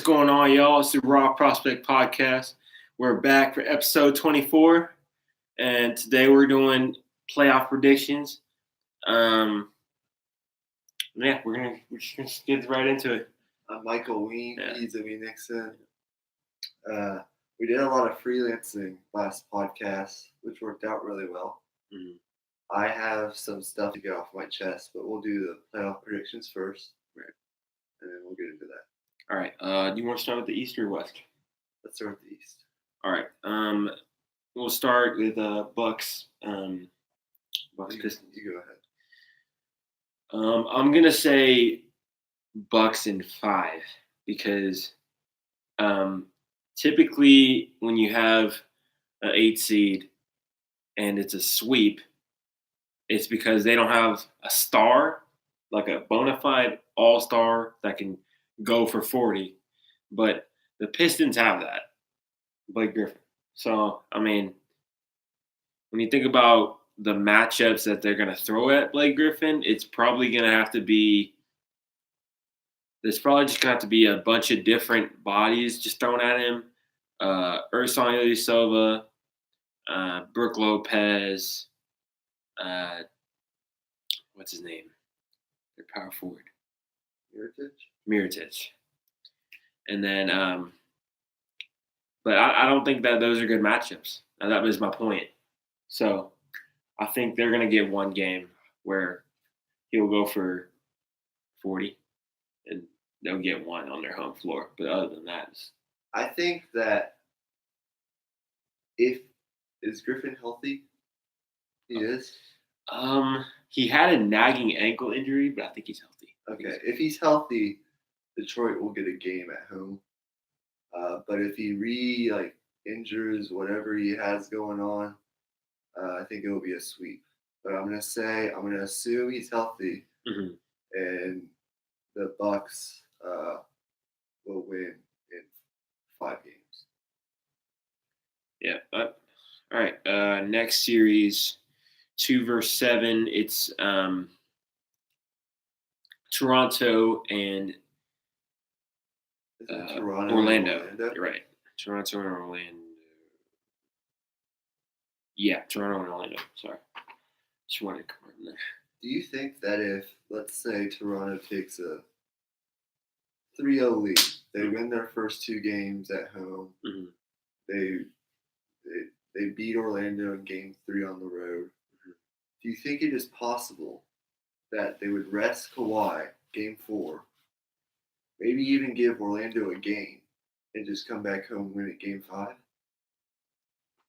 going on, y'all? It's the Raw Prospect Podcast. We're back for episode 24, and today we're doing playoff predictions. We're just gonna get right into it. I'm Michael Ween. Yeah. He's Amy Nixon. We did a lot of freelancing last podcast, which worked out really well. Mhm. I have some stuff to get off my chest, but we'll do the playoff predictions first, Right. and then we'll get into that. All right. Do you want to start with the East or West? Let's start with the East. All right. We'll start with Bucks. Bucks Pistons. You go ahead. I'm gonna say Bucks in 5 because typically when you have an 8 seed and it's a sweep, it's because they don't have a star, like a bona fide all-star that can go for 40. But the Pistons have that, Blake Griffin. So, I mean, when you think about the matchups that they're going to throw at Blake Griffin, it's probably going to have to be – there's probably just going to have to be a bunch of different bodies just thrown at him. Ersan Ilyasova, Brook Lopez, what's his name? Their power forward. Mirotic. And then, but I don't think that those are good matchups. And that was my point. So I think they're going to get one game where he'll go for 40 and they'll get one on their home floor. But other than that, I think that is Griffin healthy? He is. He had a nagging ankle injury, but I think he's healthy. Okay, if he's healthy, Detroit will get a game at home. But if he injures whatever he has going on, I think it will be a sweep. But I'm gonna assume he's healthy, and the Bucks will win in 5 games. Yeah. All right. Next series, 2 versus 7. It's Toronto and Orlando. You're right. Toronto and Orlando. Yeah, Toronto and Orlando. Sorry. Just wanted to confirm that. Do you think that if, let's say, Toronto takes a 3-0 lead, they win their first 2 games at home, they beat Orlando in Game 3 on the road, do you think it is possible that they would rest Kawhi Game 4, maybe even give Orlando a game, and just come back home and win at Game 5?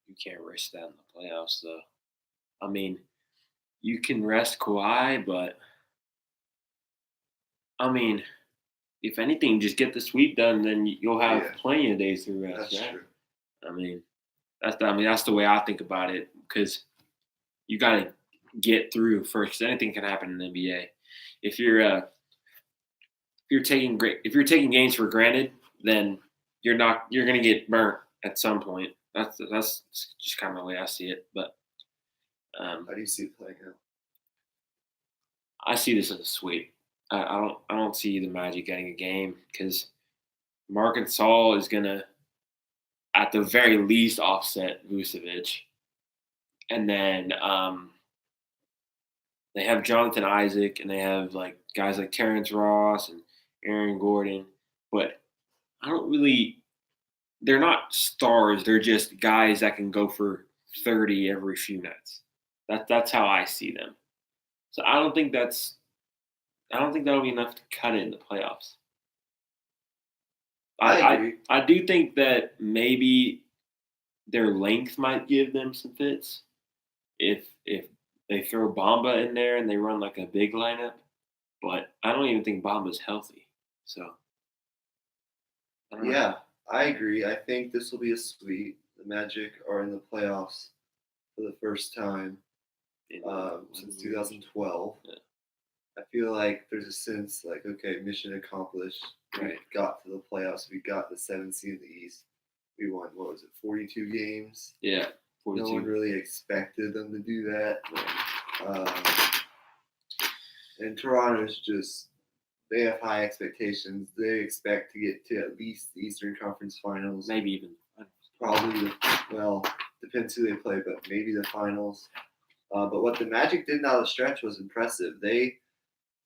You can't risk that in the playoffs, though. I mean, you can rest Kawhi, but I mean, if anything, just get the sweep done, then you'll have plenty of days to rest. That's right? true. I mean, that's the way I think about it, because you got to get through first. 'Cause anything can happen in the NBA. If you're taking games for granted, then you're going to get burnt at some point. That's just kind of the way I see it. But how do you see it playing out? I see this as a sweep. I don't see the Magic getting a game because Marc Gasol is gonna, at the very least, offset Vucevic, and then they have Jonathan Isaac and they have guys like Terrence Ross and Aaron Gordon, but they're not stars. They're just guys that can go for 30 every few nights. That's how I see them. So I don't think that'll be enough to cut it in the playoffs. I agree. I do think that maybe their length might give them some fits if they throw Bamba in there and they run like a big lineup. But I don't even think Bamba's healthy. So I don't know. Yeah, I agree. I think this will be a sweep. The Magic are in the playoffs for the first time since 2012. Yeah. I feel like there's a sense okay, mission accomplished. Right. We got to the playoffs. We got the 7th seed in the East. We won, 42 games? Yeah, 42. No one really expected them to do that. Right. And Toronto's just they have high expectations. They expect to get to at least the Eastern Conference Finals. Maybe even probably depends who they play, but maybe the finals. But what the Magic did down the stretch was impressive. They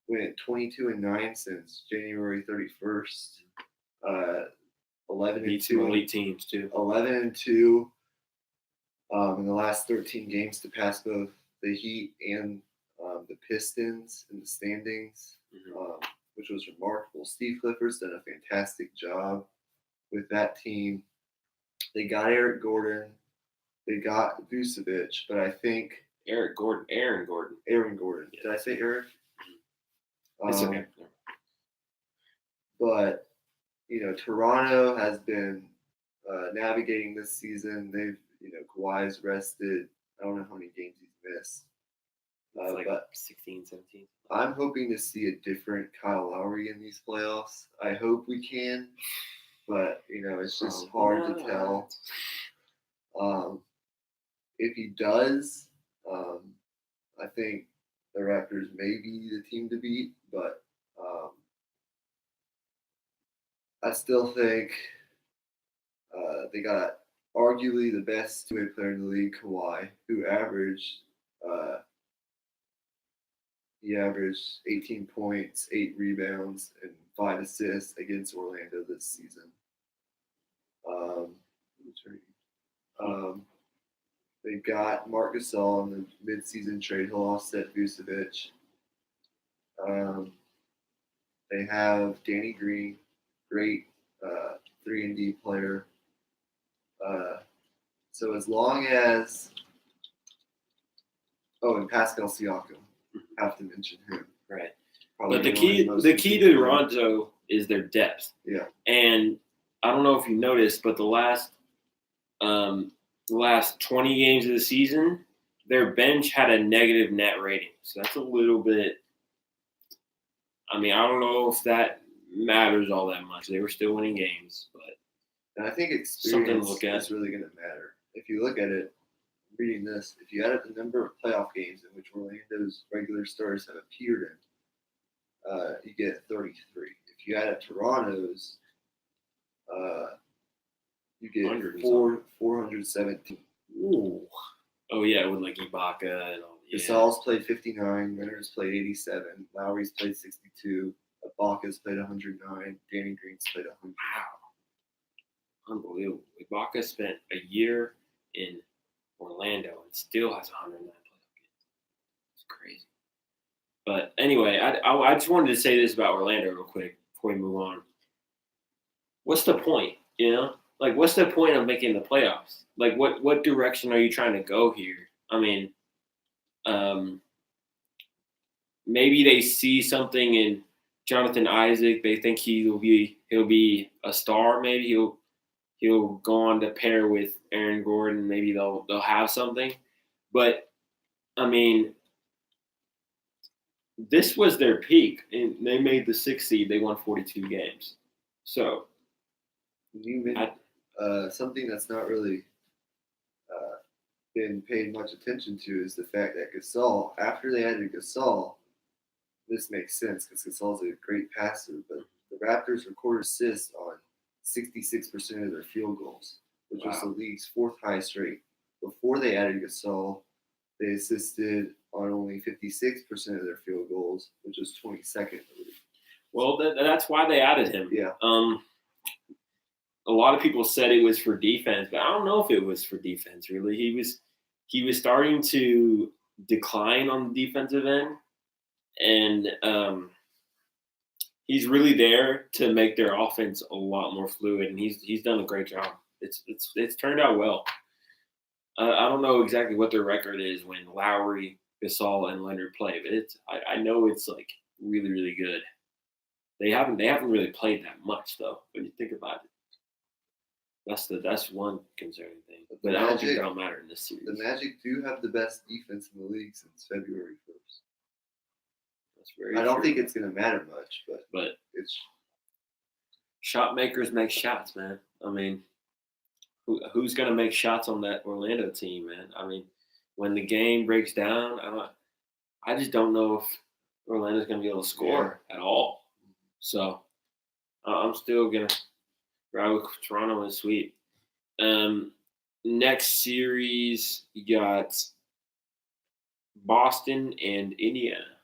went 22-9 since January 31st. 11-2 elite teams too. 11-2 in the last 13 games to pass both the Heat and the Pistons in the standings, which was remarkable. Steve Clifford's done a fantastic job with that team. They got Eric Gordon. They got Vucevic, but I think Aaron Gordon. Aaron Gordon. Yeah. Did I say Eric? It's okay. But Toronto has been navigating this season. They've Kawhi's rested. I don't know how many games he's missed. But 16, 17. I'm hoping to see a different Kyle Lowry in these playoffs. I hope we can, but it's just hard to tell. If he does, I think the Raptors may be the team to beat, but I still think they got arguably the best two-way player in the league, Kawhi, who averaged 18 points, 8 rebounds, and 5 assists against Orlando this season. They got Marc Gasol in the mid-season trade. He'll offset Vucevic. They have Danny Green, great 3-and-D player. So as long as and Pascal Siakam, have to mention him. Right. Probably but the key to Toronto is their depth. Yeah. And I don't know if you noticed, but the last 20 games of the season, their bench had a negative net rating. So that's a little bit. I mean, I don't know if that matters all that much. They were still winning games, but. And I think experience is really going to matter. If you look at it, reading this, if you add up the number of playoff games in which Orlando's regular starters have appeared in, you get 33. If you add up Toronto's, you get 417. Ooh. Oh, yeah, with like Ibaka and all. Yeah. Gasol's played 59, Leonard's played 87, Lowry's played 62, Ibaka's played 109, Danny Green's played 100. Wow. Unbelievable. Ibaka spent a year in Orlando and still has 109 playoff games. It's crazy. But anyway, I just wanted to say this about Orlando real quick before we move on. What's the point? Like, what's the point of making the playoffs? Like, what direction are you trying to go here? I mean, maybe they see something in Jonathan Isaac. They think he'll be a star. Maybe he'll go on to pair with Aaron Gordon. Maybe they'll have something. But I mean, this was their peak, and they made the 6th seed. They won 42 games. So something that's not really been paid much attention to is the fact that Gasol, after they added Gasol, this makes sense because Gasol's a great passer, but the Raptors recorded assists on 66% of their field goals, which was the league's 4th highest rate. Before they added Gasol, they assisted on only 56% of their field goals, which was 22nd in the league. Well, that's why they added him. Yeah. A lot of people said it was for defense, but I don't know if it was for defense, really. He was starting to decline on the defensive end, and he's really there to make their offense a lot more fluid, and he's done a great job. It's turned out well. I don't know exactly what their record is when Lowry, Gasol, and Leonard play, but I know it's like really, really good. They haven't really played that much though. When you think about it, that's one concerning thing. But I don't think that'll matter in this series. The Magic do have the best defense in the league since February 1st. That's very. I don't think it's going to matter much, but it's shot makers make shots, man. I mean, who's going to make shots on that Orlando team, man? I mean, when the game breaks down, I just don't know if Orlando's going to be able to score at all. So I'm still gonna ride with Toronto in a sweep. Next series, you got Boston and Indiana.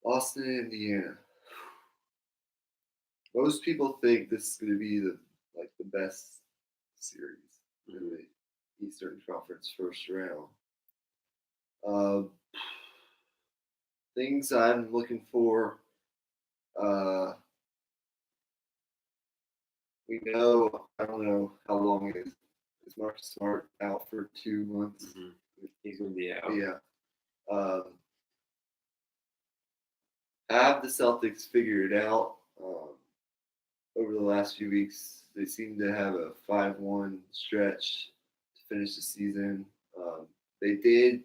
Boston, Indiana. Most people think this is going to be the best series in the Eastern Conference first round. Things I'm looking for. We know, I don't know how long it is. Is Marcus Smart out for 2 months? Mm-hmm. He's going to be out. Yeah. Have the Celtics figured it out? Over the last few weeks, they seem to have a 5-1 stretch to finish the season. They did,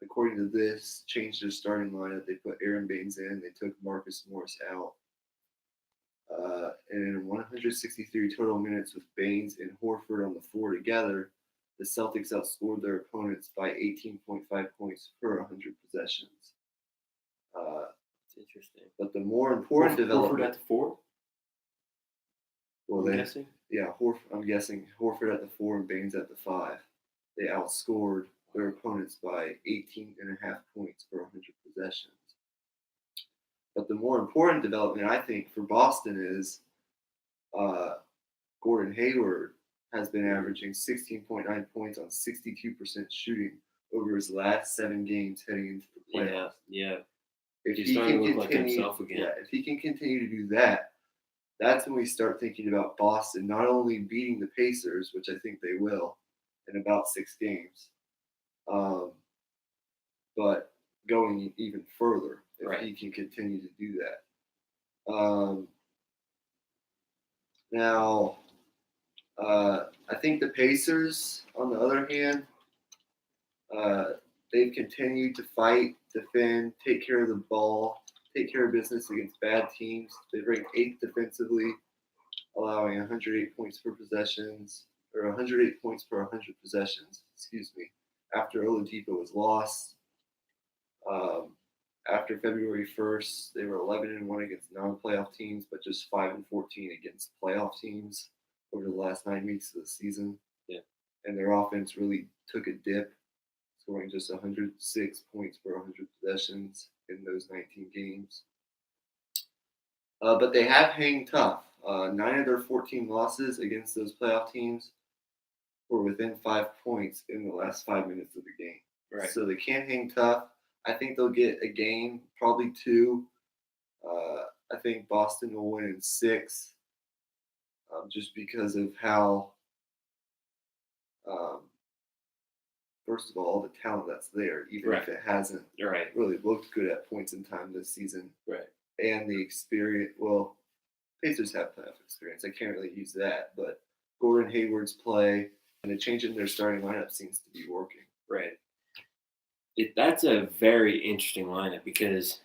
according to this, change their starting lineup. They put Aaron Baines in. They took Marcus Morris out. And in 163 total minutes with Baines and Horford on the floor together, the Celtics outscored their opponents by 18.5 points per 100 possessions. That's interesting. But the more important development... Horford at the 4? Well, I'm guessing Horford at the 4 and Baines at the 5. They outscored their opponents by 18.5 points per 100 possessions. But the more important development, I think, for Boston is Gordon Hayward has been averaging 16.9 points on 62% shooting over his last 7 games heading into the playoffs. Yeah. If He's he starting can to look like himself again. Yeah, if he can continue to do that, that's when we start thinking about Boston not only beating the Pacers, which I think they will, in about 6 games, but going even further if he can continue to do that. Now, I think the Pacers, on the other hand, they've continued to fight, defend, take care of the ball, take care of business against bad teams. They rank 8th defensively, allowing 108 points per possessions, or 108 points per 100 possessions, after Oladipo was lost. After February 1st, they were 11-1 against non-playoff teams, but just 5-14 against playoff teams over the last 9 weeks of the season. Yeah. And their offense really took a dip, scoring just 106 points per 100 possessions in those 19 games. But they have hung tough. 9 of their 14 losses against those playoff teams were within 5 points in the last 5 minutes of the game. Right. So they can hang tough. I think they'll get a game, probably 2. I think Boston will win in 6, just because of how, first of all, the talent that's there, even if it hasn't really looked good at points in time this season. Right. And the experience, well, Pacers have playoff experience. I can't really use that, but Gordon Hayward's play and the change in their starting lineup seems to be working. Right. That's a very interesting lineup because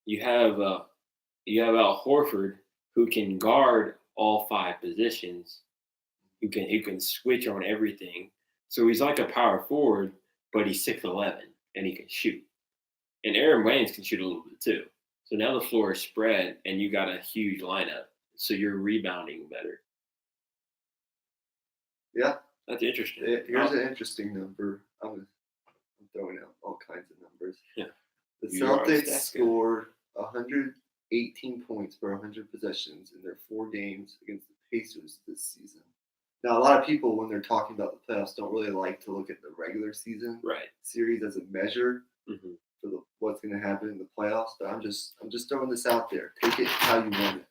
you have Al Horford who can guard all 5 positions, who can switch on everything. So he's like a power forward, but he's 6'11" and he can shoot. And Aaron Baines can shoot a little bit too. So now the floor is spread and you got a huge lineup. So you're rebounding better. Yeah. That's interesting. Here's an interesting number. I'm throwing out all kinds of numbers. Yeah. The Celtics scored 118 points per 100 possessions in their 4 games against the Pacers this season. Now, a lot of people, when they're talking about the playoffs, don't really like to look at the regular season series as a measure for what's going to happen in the playoffs. But I'm just throwing this out there. Take it how you want it.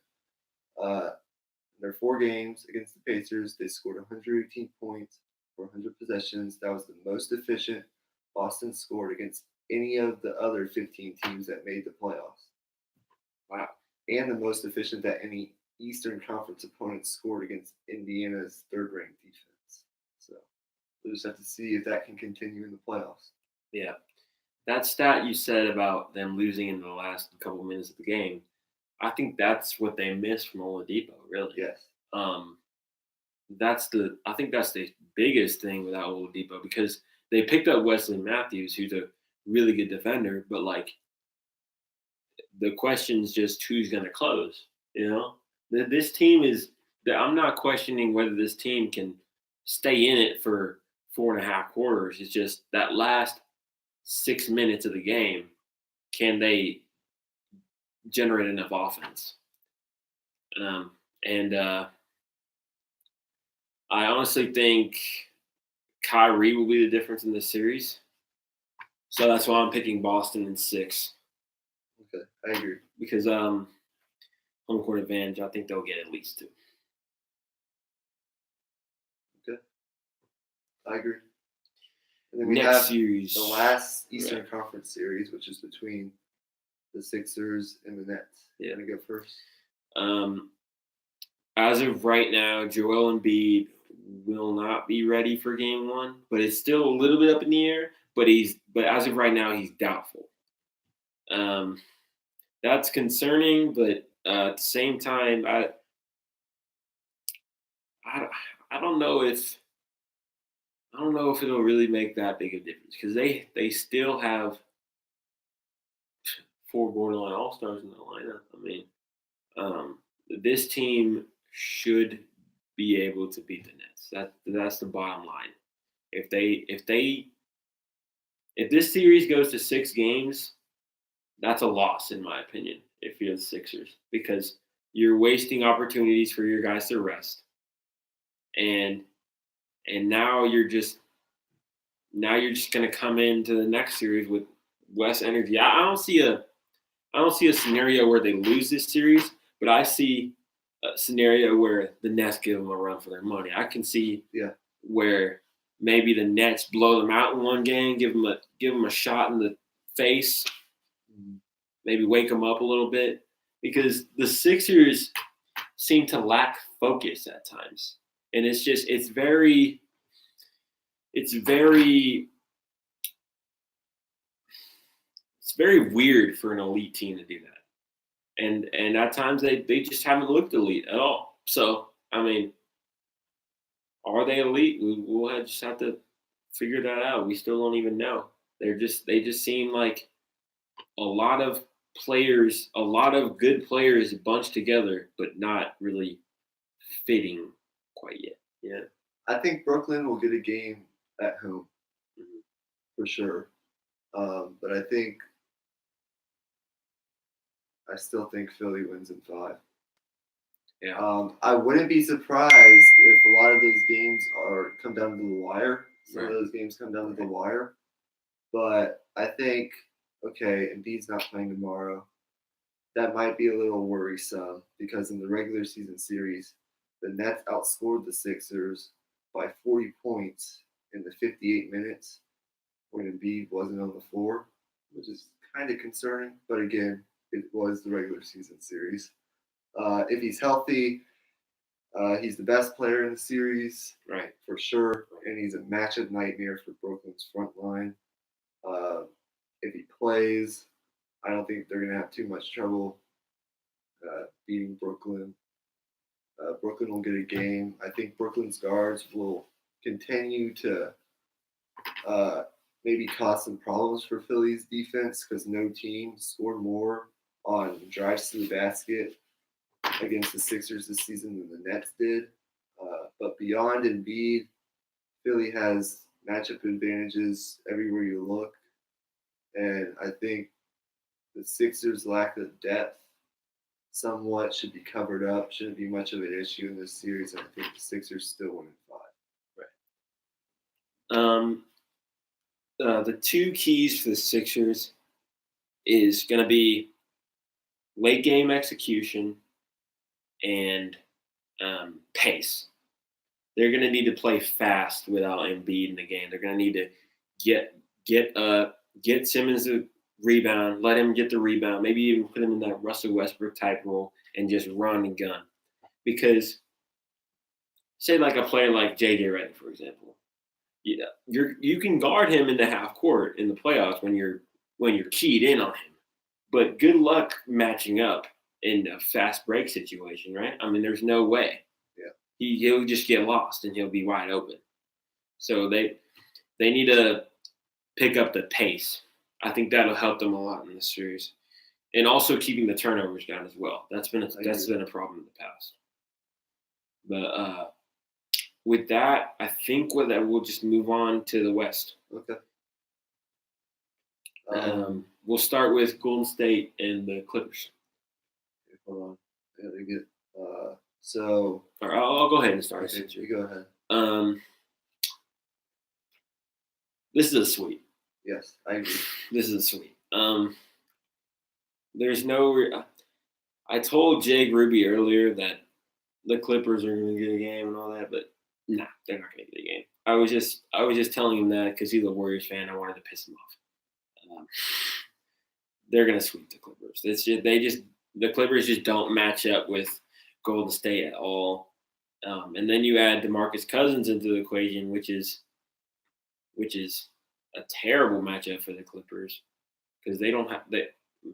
In their 4 games against the Pacers, they scored 118 points per 100 possessions. That was the most efficient Boston scored against any of the other 15 teams that made the playoffs. Wow. And the most efficient that any Eastern Conference opponent scored against Indiana's 3rd-ranked defense. So we'll just have to see if that can continue in the playoffs. Yeah. That stat you said about them losing in the last couple of minutes of the game, I think that's what they missed from Oladipo, really. Yes. I think that's the biggest thing without Oladipo because they picked up Wesley Matthews, who's a really good defender, but like the question is just who's going to close. This team is. I'm not questioning whether this team can stay in it for 4.5 quarters. It's just that last 6 minutes of the game. Can they generate enough offense? And I honestly think Kyrie will be the difference in this series. So that's why I'm picking Boston in 6. Okay, I agree. Because home court advantage, I think they'll get at least 2. Okay, I agree. And then we Next have series, the last Eastern Conference series, which is between the Sixers and the Nets. Yeah. You want to go first? As of right now, Joel Embiid will not be ready for Game 1, but it's still a little bit up in the air. But as of right now, he's doubtful. That's concerning, but at the same time, I don't know if it'll really make that big a difference because they still have 4 borderline all-stars in the lineup. I mean, this team should be able to beat the Nets. That's the bottom line. If this series goes to 6 games, that's a loss in my opinion. If you're the Sixers, because you're wasting opportunities for your guys to rest, and now you're just going to come into the next series with less energy. I don't see a scenario where they lose this series, but I see a scenario where the Nets give them a run for their money. I can see where maybe the Nets blow them out in one game, give them a shot in the face, maybe wake them up a little bit, because the Sixers seem to lack focus at times, and it's very weird for an elite team to do that. And at times they just haven't looked elite at all. So, I mean, are they elite? We'll just have to figure that out. We still don't even know. They just seem like a lot of good players bunched together, but not really fitting quite yet. Yeah. I think Brooklyn will get a game at home for sure. But I still think Philly wins in 5. Yeah. I wouldn't be surprised if a lot of those games come down to the wire. Some of those games come down to the wire. But I think, okay, Embiid's not playing tomorrow. That might be a little worrisome because in the regular season series, the Nets outscored the Sixers by 40 points in the 58 minutes when Embiid wasn't on the floor, which is kind of concerning. But again, it was the regular season series. If he's healthy, he's the best player in the series, right, for sure, and he's a matchup nightmare for Brooklyn's front line. If he plays, I don't think they're going to have too much trouble beating Brooklyn. Brooklyn will get a game. I think Brooklyn's guards will continue to maybe cause some problems for Philly's defense because no team scored more on drives to the basket against the Sixers this season than the Nets did. But beyond Embiid, Philly has matchup advantages everywhere you look. And I think the Sixers' lack of depth somewhat should be covered up. Shouldn't be much of an issue in this series. And I think the Sixers still win in 5. Right. The 2 keys for the Sixers is going to be late game execution and pace. They're going to need to play fast without Embiid in the game. They're going to need to get Simmons a rebound, let him get the rebound, maybe even put him in that Russell Westbrook type role and just run and gun. Because say like a player like JJ Redick, for example, you can guard him in the half court in the playoffs when you're keyed in on him. But good luck matching up in a fast break situation, right? I mean, there's no way. Yeah. He'll just get lost and he'll be wide open. So they need to pick up the pace. I think that'll help them a lot in this series. and also keeping the turnovers down as well. That's been a agree. problem in the past. But with that, I think we'll just move on to the West. Okay. We'll start with Golden State and the Clippers. Hold on. I gotta get. So. All right, I'll go ahead and start. Okay, you go ahead. This is a sweep. Yes, I agree. This is a sweep. There's no. I told Jake Ruby earlier that the Clippers are going to get a game and all that, but nah, they're not going to get a game. I was just telling him that because he's a Warriors fan. I wanted to piss him off. They're going to sweep the Clippers. The Clippers just don't match up with Golden State at all. And then you add DeMarcus Cousins into the equation, which is a terrible matchup for the Clippers because they don't have the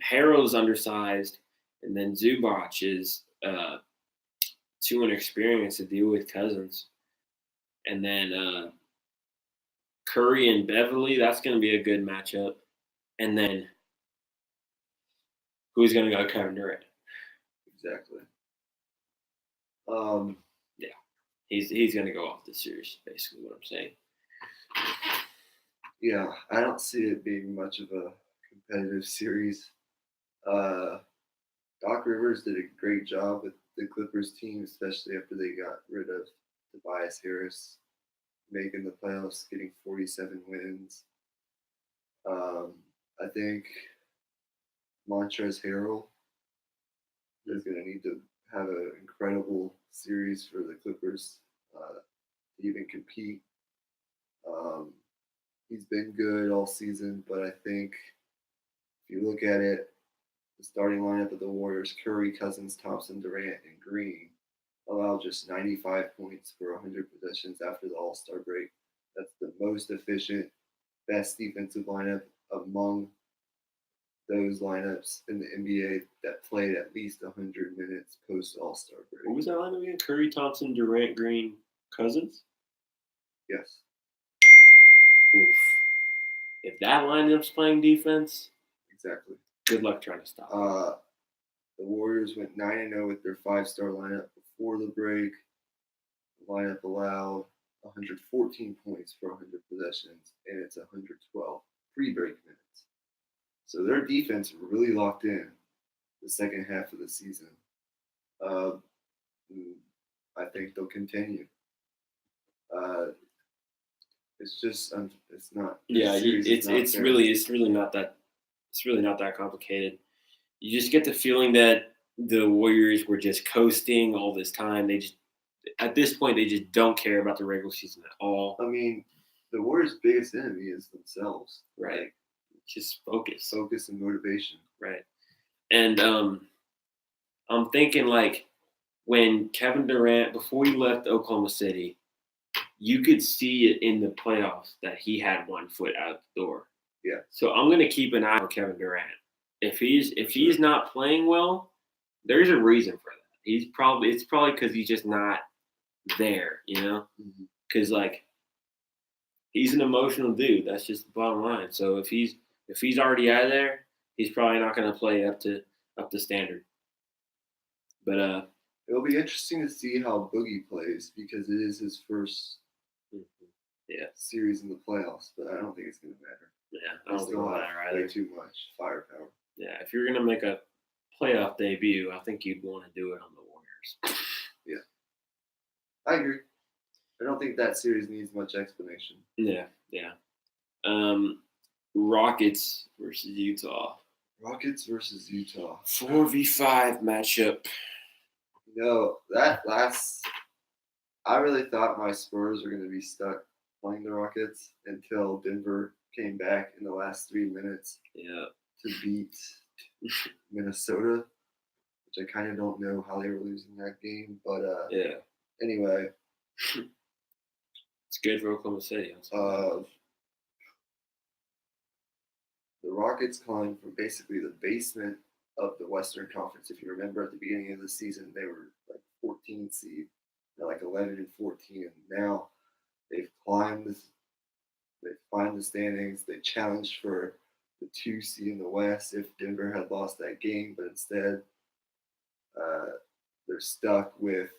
Harrell's undersized, and then Zubac is too inexperienced to deal with Cousins, and then Curry and Beverly. That's going to be a good matchup, and then who's going to go? Kevin Durant. Exactly. Yeah, he's going to go off the series. Basically, what I'm saying. Yeah, I don't see it being much of a competitive series. Doc Rivers did a great job with the Clippers team, especially after they got rid of Tobias Harris, making the playoffs, getting 47 wins. I think Montrezl Harrell is going to need to have an incredible series for the Clippers to even compete. He's been good all season, but I think if you look at it, the starting lineup of the Warriors, Curry, Cousins, Thompson, Durant, and Green, allowed just 95 points for 100 possessions after the All-Star break. That's the most efficient, best defensive lineup among those lineups in the NBA that played at least 100 minutes post All-Star break. What was that lineup again? Curry, Thompson, Durant, Green, Cousins? Yes. Oof. If that lineup's playing defense, exactly. Good luck trying to stop. The Warriors went 9-0 with their 5-star lineup before the break. The lineup allowed 114 points for 100 possessions, and it's 112 pre-break minutes. So their defense really locked in the second half of the season. I think they'll continue. It's just it's not. Yeah, it's really not that complicated. You just get the feeling that the Warriors were just coasting all this time. At this point they just don't care about the regular season at all. I mean, the Warriors' biggest enemy is themselves. Right. Like, just focus and motivation. Right. And I'm thinking like when Kevin Durant, before he left Oklahoma City, you could see it in the playoffs that he had one foot out the door. Yeah. So I'm going to keep an eye on Kevin Durant. If he's not playing well, there's a reason for that. It's probably because he's just not there, you know? Because like he's an emotional dude. That's just the bottom line. So if he's already out of there, he's probably not going to play up to standard. But it'll be interesting to see how Boogie plays because it is his first series in the playoffs. But I don't think it's going to matter. Yeah, I don't think it'll matter either. Way too much firepower. Yeah, if you're going to make a playoff debut, I think you'd want to do it on the Warriors. Yeah, I agree. I don't think that series needs much explanation. Yeah. Rockets versus Utah. 4v5 matchup. I really thought my Spurs were going to be stuck playing the Rockets until Denver came back in the last 3 minutes. Yeah. To beat Minnesota, which I kind of don't know how they were losing that game, but yeah. Anyway, it's good for Oklahoma City. The Rockets climbed from basically the basement of the Western Conference. If you remember, at the beginning of the season, they were like 14 seed. They're like 11 and 14, and now they've climbed the standings. They challenged for the 2 seed in the West if Denver had lost that game, but instead they're stuck with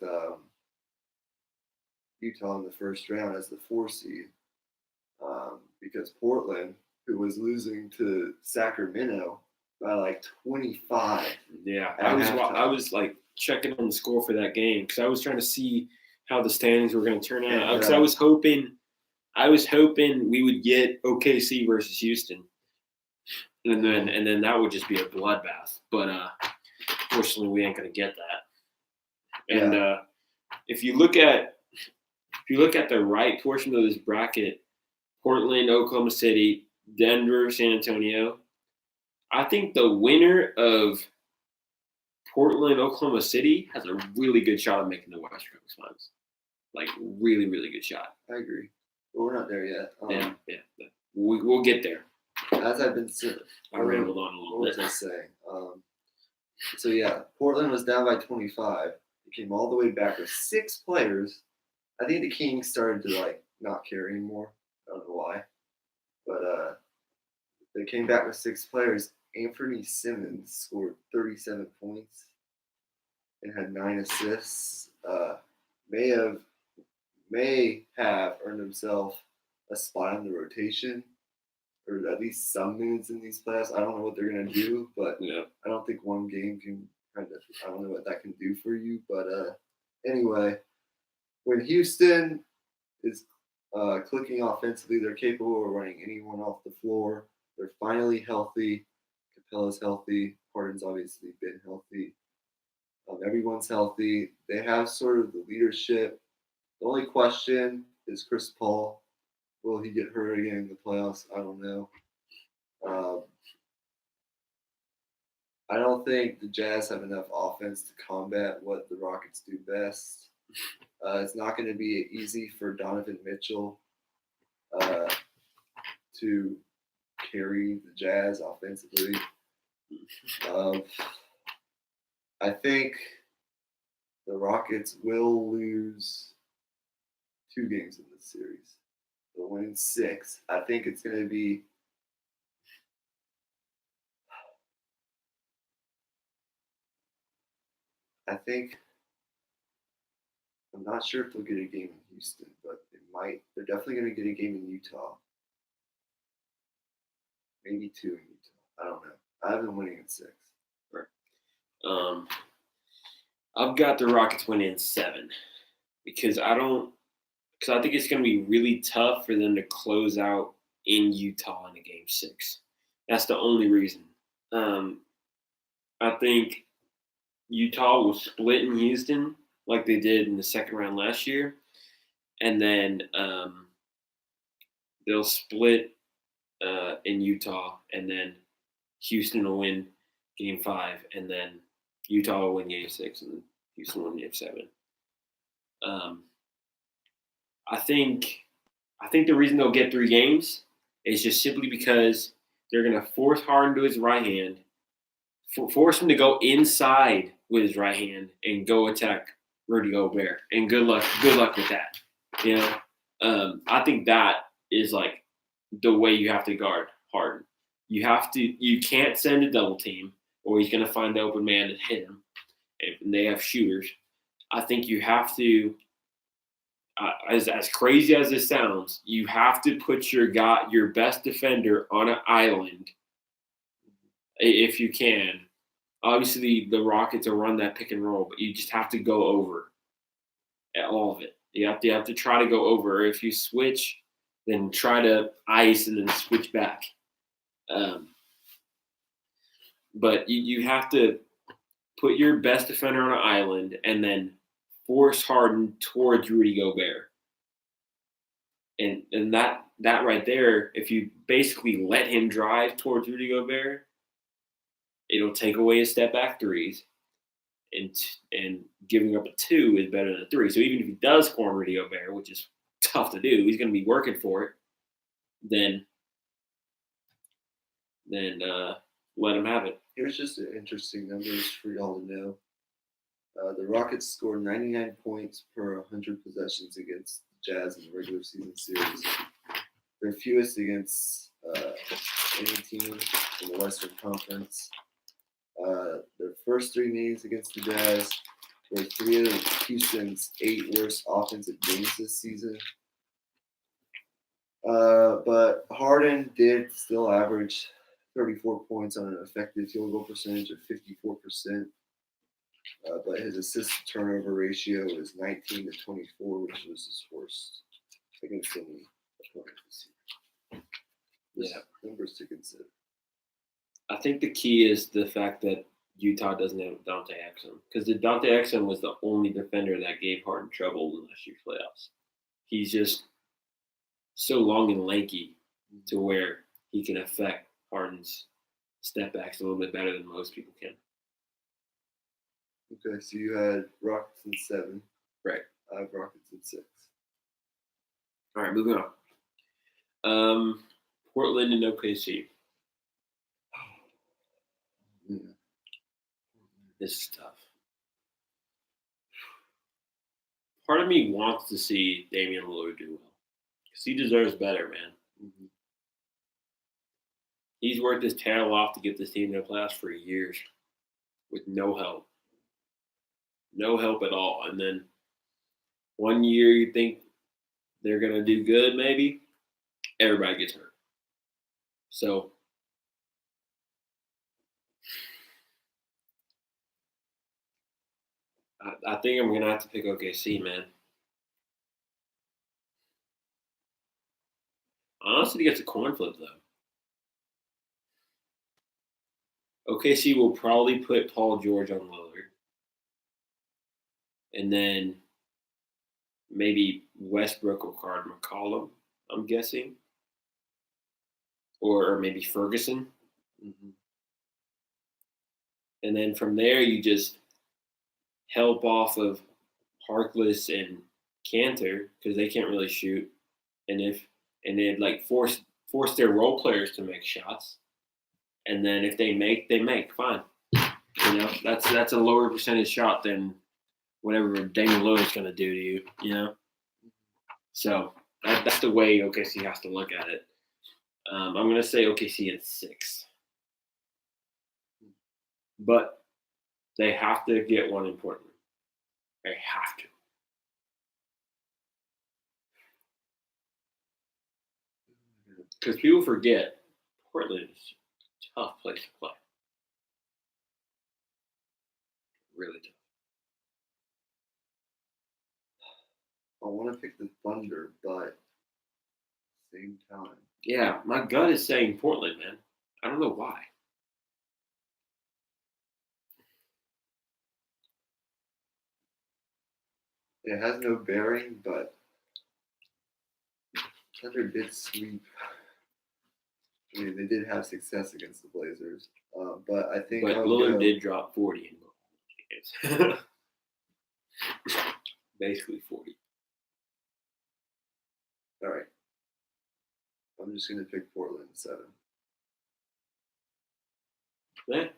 Utah in the first round as the 4 seed because Portland, who was losing to Sacramento by like 25. Yeah, I was like checking on the score for that game because I was trying to see how the standings were going to turn out. Because I was hoping we would get OKC versus Houston, and then that would just be a bloodbath. But fortunately, we ain't going to get that. And if you look at the right portion of this bracket, Portland, Oklahoma City, Denver, San Antonio, I think the winner of Portland, Oklahoma City has a really good shot at making the Western Conference Finals. Like, really, really good shot. I agree. But we're not there yet. Yeah. We'll get there. As I've been saying. I rambled on a little bit. What was I saying? So, yeah, Portland was down by 25. It came all the way back with 6 players. I think the Kings started to, like, not care anymore. I don't know why. But they came back with 6 players. Anthony Simmons scored 37 points and had 9 assists. May have earned himself a spot in the rotation, or at least some minutes in these playoffs. I don't know what they're gonna do, but I don't think one game can kind of. I don't know what that can do for you, but anyway, when Houston is clicking offensively, they're capable of running anyone off the floor. They're finally healthy. Capella's healthy. Harden's obviously been healthy. Everyone's healthy. They have sort of the leadership. The only question is Chris Paul. Will he get hurt again in the playoffs? I don't know. I don't think the Jazz have enough offense to combat what the Rockets do best. It's not going to be easy for Donovan Mitchell to carry the Jazz offensively. I think the Rockets will lose 2 games in this series. They'll win 6. I think it's going to be I'm not sure if they'll get a game in Houston, but they might. They're definitely going to get a game in Utah. Maybe 2 in Utah. I don't know. I have them winning in 6. Right. I've got the Rockets winning in 7 because I think it's going to be really tough for them to close out in Utah in a game 6. That's the only reason. I think Utah will split in Houston like they did in the second round last year, and then they'll split in Utah, and then Houston will win game 5, and then Utah will win game 6, and then Houston will win game 7. I think the reason they'll get 3 games is just simply because they're going to force Harden to his right hand, force him to go inside with his right hand and go attack Rudy Gobert. And good luck with that. You know, I think that is like the way you have to guard Harden. You can't send a double team, or he's going to find the open man and hit him. And they have shooters. I think you have to. As crazy as this sounds, you have to put your best defender on an island if you can. Obviously, the Rockets will run that pick and roll, but you just have to go over all of it. You have to try to go over. If you switch, then try to ice and then switch back. But you have to put your best defender on an island and then force Harden towards Rudy Gobert. And that right there, if you basically let him drive towards Rudy Gobert, it'll take away his step back threes. And giving up a 2 is better than a 3. So even if he does corner Rudy Gobert, which is tough to do, he's going to be working for it, then let him have it. Here's just an interesting numbers for y'all to know. The Rockets scored 99 points per 100 possessions against the Jazz in the regular season series. They're fewest against any team in the Western Conference. Their first 3 meetings against the Jazz were 3 of Houston's 8 worst offensive games this season. But Harden did still average 34 points on an effective field goal percentage of 54%. But his assist turnover ratio was 19 to 24, which was his worst against any opponent this year. Yeah. Numbers to consider. I think the key is the fact that Utah doesn't have Dante Exum, because Dante Exum was the only defender that gave Harden trouble in last year's playoffs. He's just so long and lanky to where he can affect Harden's step backs a little bit better than most people can. Okay, so you had Rockets in 7. Right. I have Rockets in 6. All right, moving on. Portland and OKC. Yeah. This is tough. Part of me wants to see Damian Lillard do well, because he deserves better, man. Mm-hmm. He's worked his tail off to get this team to the playoffs for years with no help. No help at all. And then one year you think they're going to do good, maybe. Everybody gets hurt. So I think I'm going to have to pick OKC, man. Honestly, it's a coin flip, though. OKC will probably put Paul George on Lillard. And then maybe Westbrook will guard McCollum, I'm guessing. Or maybe Ferguson. Mm-hmm. And then from there, you just help off of Harkless and Cantor, because they can't really shoot. And then like force their role players to make shots. And then if they make, fine. You know, that's a lower percentage shot than whatever Damian Lillard's going to do to you, you know? So that's the way OKC has to look at it. I'm going to say OKC in 6. But they have to get one in Portland. They have to. Because people forget Portland is a tough place to play. Really tough. I want to pick the Thunder, but same time. Yeah, my gut is saying Portland, man. I don't know why. It has no bearing, but Thunder did sweep. I mean, they did have success against the Blazers, but I think. But Lillard did drop 40 in games. Basically 40. All right. I'm just going to pick Portland 7. Yeah,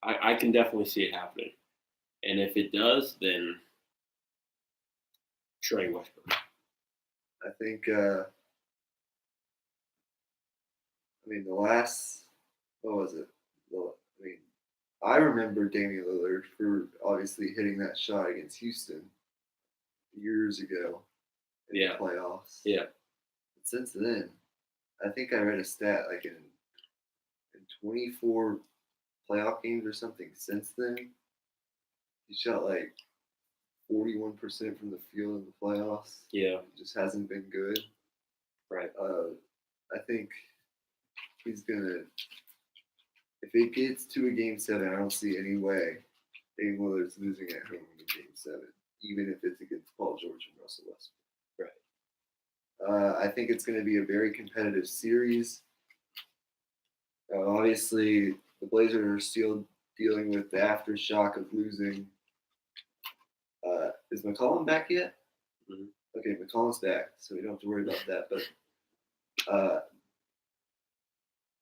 I can definitely see it happening. And if it does, then Trey Westbrook. I think, the last, what was it? I remember Damian Lillard for obviously hitting that shot against Houston years ago in the playoffs. Yeah. But since then, I think I read a stat like in 24 playoff games or something since then, he shot like 41% from the field in the playoffs. Yeah. It just hasn't been good. Right. I think he's going to, if it gets to a game 7, I don't see any way Damian Lillard's losing at home in game 7, even if it's against Paul George and Russell Westbrook. Right. I think it's going to be a very competitive series. Obviously, the Blazers are still dealing with the aftershock of losing. Is McCollum back yet? Mm-hmm. Okay, McCollum's back, so we don't have to worry about that. But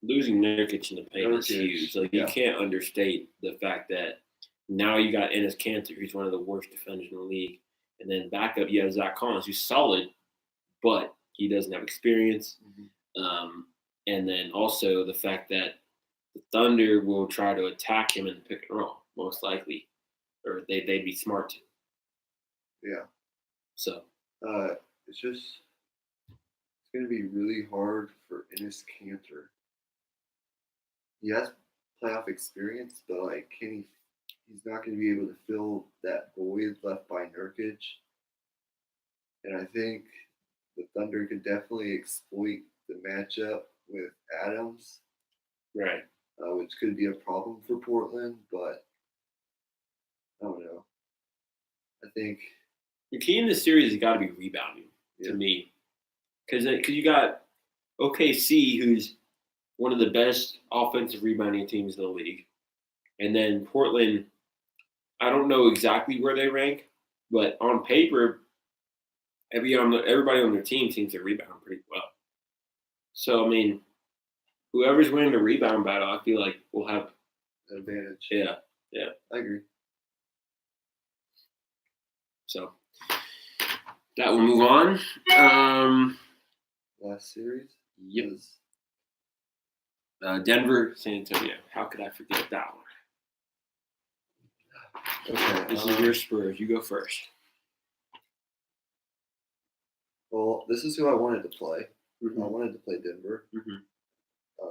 losing Nurkic in the paint is huge. Like, you can't understate the fact that now you got Enes Kanter, who's one of the worst defenders in the league, and then backup you have Zach Collins, who's solid, but he doesn't have experience. Mm-hmm. And then also the fact that the Thunder will try to attack him in the pick and roll, most likely, or they'd be smart to. Yeah. So it's going to be really hard for Enes Kanter. He has playoff experience, but like, he's not going to be able to fill that void left by Nurkic. And I think the Thunder could definitely exploit the matchup with Adams, right, which could be a problem for Portland. But I don't know. I think the key in this series has got to be rebounding to me, because you got OKC, who's one of the best offensive rebounding teams in the league, and then Portland. I don't know exactly where they rank, but on paper, everybody on their team seems to rebound pretty well. So I mean, whoever's winning the rebound battle, I feel like will have an advantage. Yeah, I agree. So that will move on. Last series. Yep. Denver, San Antonio. How could I forget that one? Okay, this is your Spurs. You go first. Well, this is who I wanted to play. Mm-hmm. I wanted to play Denver. Mm-hmm. I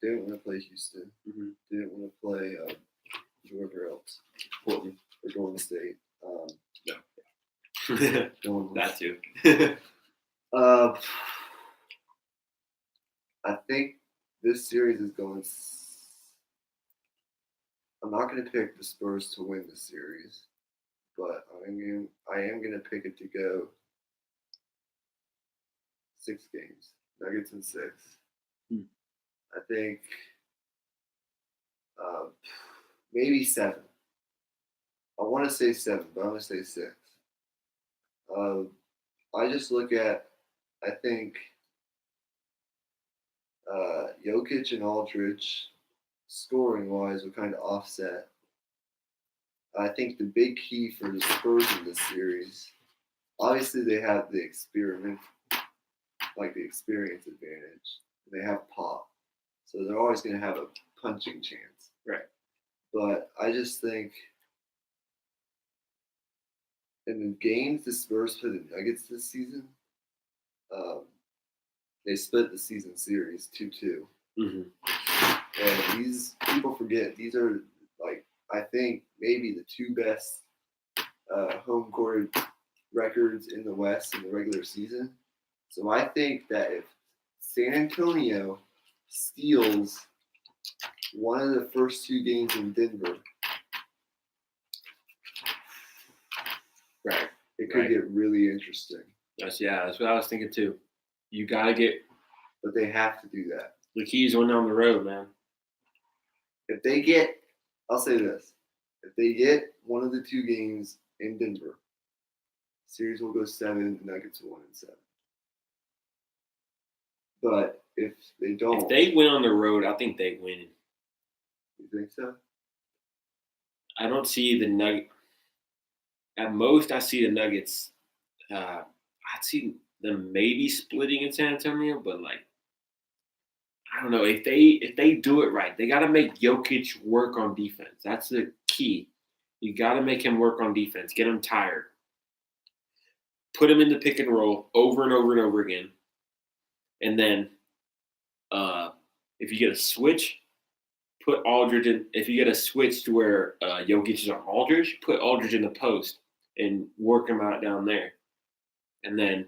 didn't want to play Houston. Mm-hmm. Didn't want to play whoever else. Portland or Golden State. No. That too. I think this series is going. I'm not going to pick the Spurs to win the series, but I am going to pick it to go 6 games. Nuggets in 6. I think maybe 7. I want to say 7, but I'm going to say 6. I just look at, I think Jokic and Aldridge, scoring-wise, will kind of offset. I think the big key for the Spurs in this series, obviously they have the experience advantage. They have Pop, so they're always going to have a punching chance. Right. But I just think in the games the Spurs play the Nuggets this season, they split the season series 2-2. Mm-hmm. And these people forget, these are, like, I think maybe the 2 best home court records in the West in the regular season. So I think that if San Antonio steals one of the first 2 games in Denver, right, it could get really interesting. That's what I was thinking too. You got to get, but they have to do that. The keys went down the road, man. If they get, I'll say this: if they get one of the 2 games in Denver, series will go 7. The Nuggets will win in 7. But if they don't, if they win on the road, I think they win. You think so? I don't see the Nuggets. At most, I see the Nuggets. I'd see them maybe splitting in San Antonio, but like, I don't know if they do it right. They got to make Jokic work on defense. That's the key. You got to make him work on defense. Get him tired. Put him in the pick and roll over and over and over again. And then, if you get a switch, put Aldridge in. If you get a switch to where Jokic is on Aldridge, put Aldridge in the post and work him out down there. And then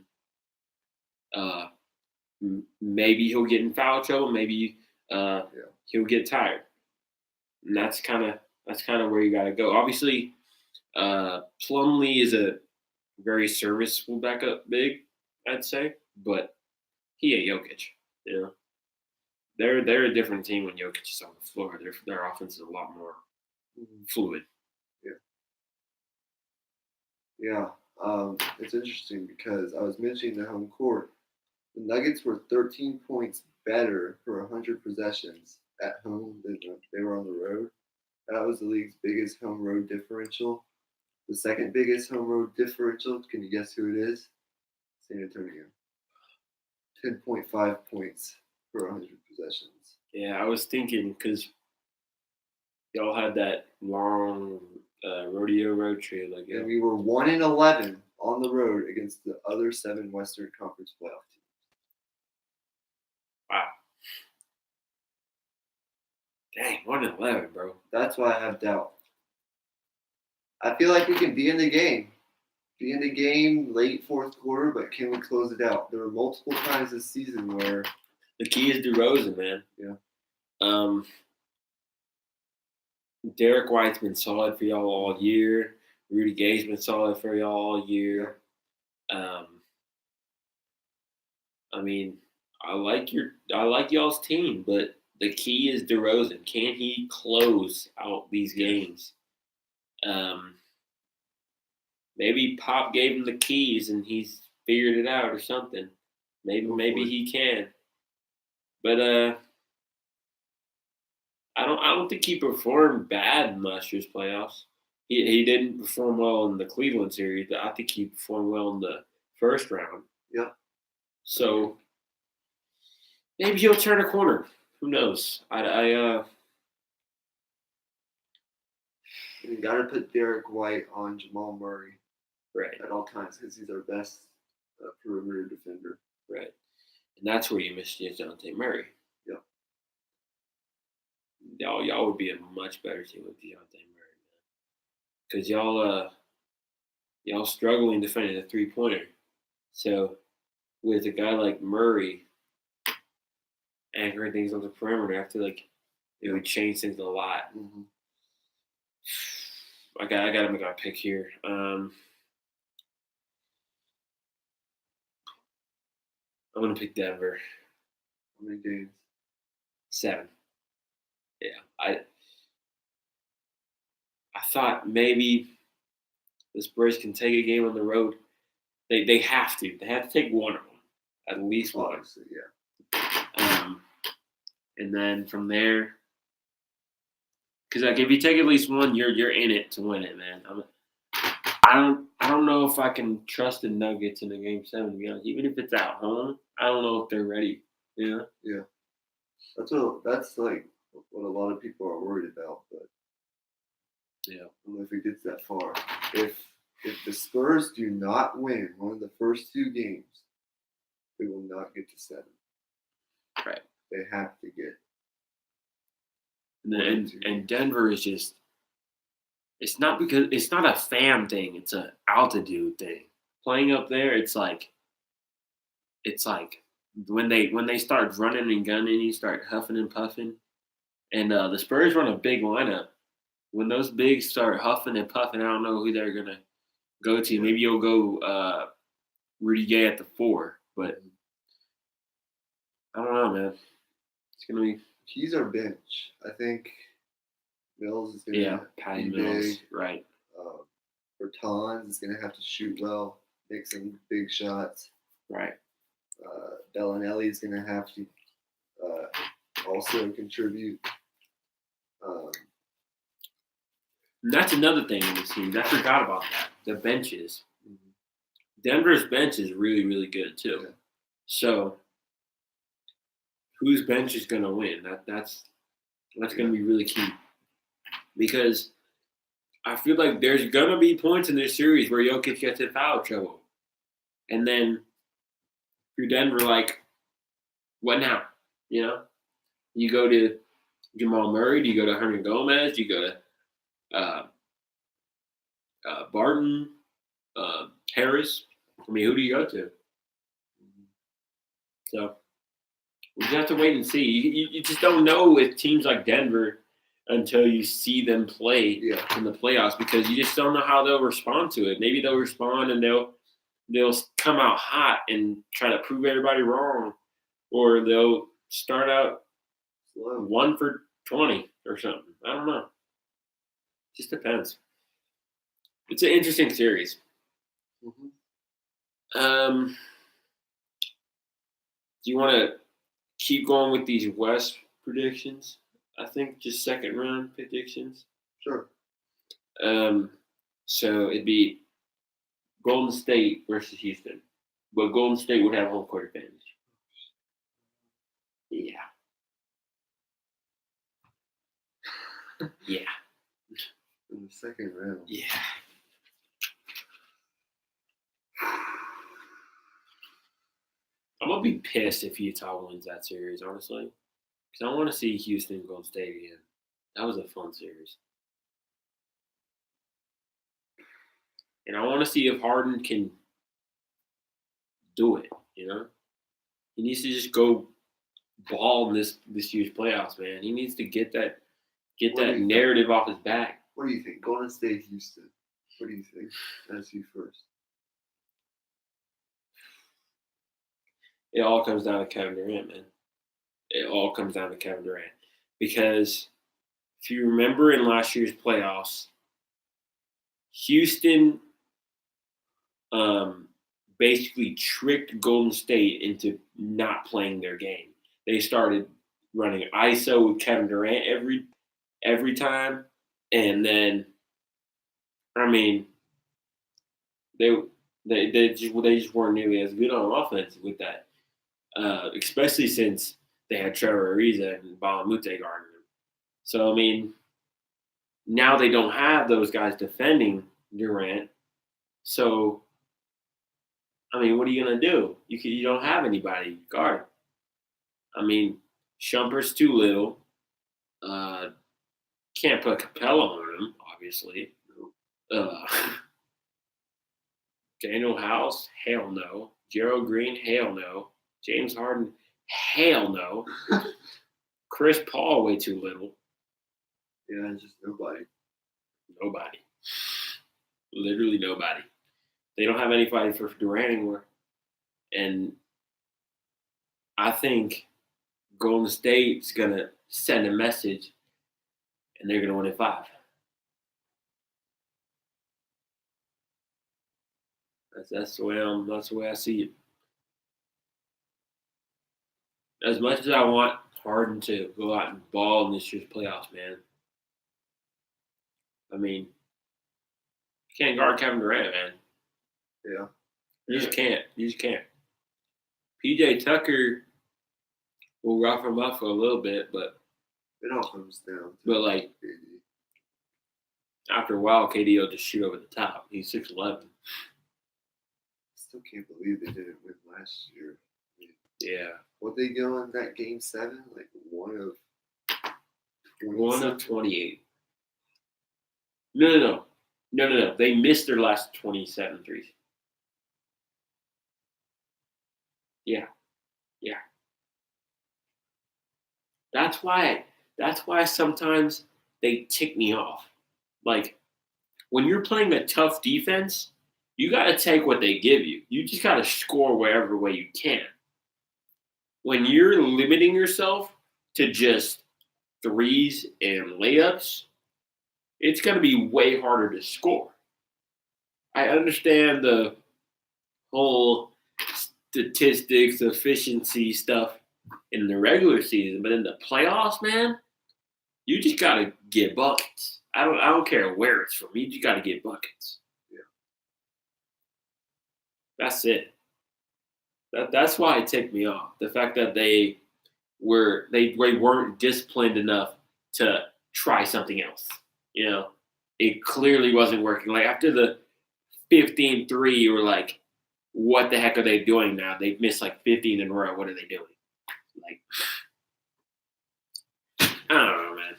maybe he'll get in foul trouble. Maybe he'll get tired. And that's kind of where you got to go. Obviously, Plumlee is a very serviceable backup big, I'd say, but he ain't Jokic. You know, they're a different team when Jokic is on the floor. Their offense is a lot more fluid. Yeah. It's interesting because I was mentioning the home court. The Nuggets were 13 points better for 100 possessions at home than they were on the road. That was the league's biggest home road differential. The second biggest home road differential, can you guess who it is? San Antonio. 10.5 points per 100 possessions. Yeah, I was thinking because y'all had that long rodeo road trip. Like, And we were 1-11 on the road against the other 7 Western Conference playoff teams. Wow. Dang, 1-11, bro. That's why I have doubt. I feel like we can be in the game. Be in the game late fourth quarter, but can we close it out? There were multiple times this season where the key is DeRozan, man. Yeah. Derek White's been solid for y'all all year. Rudy Gay's been solid for y'all all year. I mean, I like y'all's team, but the key is DeRozan. Can he close out these games? Maybe Pop gave him the keys and he's figured it out or something. Maybe he can. But I don't think he performed bad in last year's playoffs. He didn't perform well in the Cleveland series. I think he performed well in the first round. Yeah. So maybe he'll turn a corner. Who knows? You got to put Derek White on Jamal Murray right at all times because he's our best perimeter defender. Right. And that's where you miss DeJounte Murray. Yeah. Y'all would be a much better team with DeJounte Murray, man. Because y'all struggling defending a 3-pointer. So with a guy like Murray anchoring things on the perimeter, I feel like it would change things a lot. Mm-hmm. I gotta make my pick here. I'm gonna pick Denver. How many games? 7. Yeah, I thought maybe the Spurs can take a game on the road. They have to. They have to take one of them, at least one. Obviously, yeah. And then from there, because like if you take at least one, you're in it to win it, man. I don't know if I can trust the Nuggets in the game 7. To be honest, even if it's at home, I don't know if they're ready. You know? Yeah. That's like what a lot of people are worried about, but yeah, I don't know if it gets that far. If the Spurs do not win one of the first 2 games, they will not get to 7. Right. They have to get. And Denver is just. It's not a fam thing. It's an altitude thing. Playing up there, it's like when they start running and gunning, you start huffing and puffing. And the Spurs run a big lineup. When those bigs start huffing and puffing, I don't know who they're gonna go to. Maybe you'll go Rudy Gay at the 4, but I don't know, man. It's gonna be. He's our bench. I think Mills is gonna Patty be Mills, big. right? Bertans is gonna have to shoot well, make some big shots. Right. Bellinelli is gonna have to also contribute. And that's another thing in this team. I forgot about that. The benches. Mm-hmm. Denver's bench is really, really good too. Yeah. So, whose bench is going to win? That's going to be really key. Because I feel like there's going to be points in this series where Jokic gets in foul trouble. And then, you're Denver, like, what now? You know? You go to Jamal Murray, do you go to Hernan Gomez, do you go to Barton, Harris? I mean, who do you go to? So we just have to wait and see. You just don't know with teams like Denver until you see them play in the playoffs because you just don't know how they'll respond to it. Maybe they'll respond and they'll come out hot and try to prove everybody wrong, or they'll start out 1 for 20 or something. I don't know. Just depends. It's an interesting series. Mm-hmm. Do you want to keep going with these West predictions? I think just second round predictions. Sure. So it'd be Golden State versus Houston, but Golden State would have home court advantage. Yeah. Yeah. In the second round. Yeah. I'm gonna be pissed if Utah wins that series, honestly, because I want to see Houston Golden State again. That was a fun series, and I want to see if Harden can do it. You know, he needs to just go ball in this year's playoffs, man. He needs to get that narrative off his back. What do you think? Golden State, Houston. What do you think? That's you first. It all comes down to Kevin Durant, man. It all comes down to Kevin Durant. Because if you remember in last year's playoffs, Houston basically tricked Golden State into not playing their game. They started running ISO with Kevin Durant every time, and then I mean they just weren't nearly as good on offense with that, especially since they had Trevor Ariza and Balamute guarding them. So I mean, now they don't have those guys defending Durant. So I mean, what are you gonna do? You don't have anybody guard. I mean, Shumpert's too little. Can't put Capella on him, obviously. Daniel House, hell no. Gerald Green, hell no. James Harden, hell no. Chris Paul, way too little. Yeah, just nobody. Nobody. Literally nobody. They don't have anybody for Durant anymore. And I think Golden State's going to send a message, and they're going to win in 5. That's the way I see it. As much as I want Harden to go out and ball in this year's playoffs, man. I mean, you can't guard Kevin Durant, man. Yeah. You just can't. You just can't. PJ Tucker will rough him up for a little bit, but it all comes down to like KD. After a while, KD will just shoot over the top. He's 6'11". Still can't believe they didn't win last year. Yeah. What they go in that game 7? Like 1 of 28. No. They missed their last 27 threes. Yeah. That's why sometimes they tick me off. Like, when you're playing a tough defense, you got to take what they give you. You just got to score wherever way you can. When you're limiting yourself to just threes and layups, it's going to be way harder to score. I understand the whole statistics, efficiency stuff in the regular season, but in the playoffs, man, you just got to get buckets. I don't care where it's from. You just got to get buckets. Yeah. That's it. That's why it ticked me off. The fact that they weren't disciplined enough to try something else. You know, it clearly wasn't working. Like after the 15-3, you were like, what the heck are they doing now? They've missed like 15 in a row. What are they doing? Like, I don't know, man.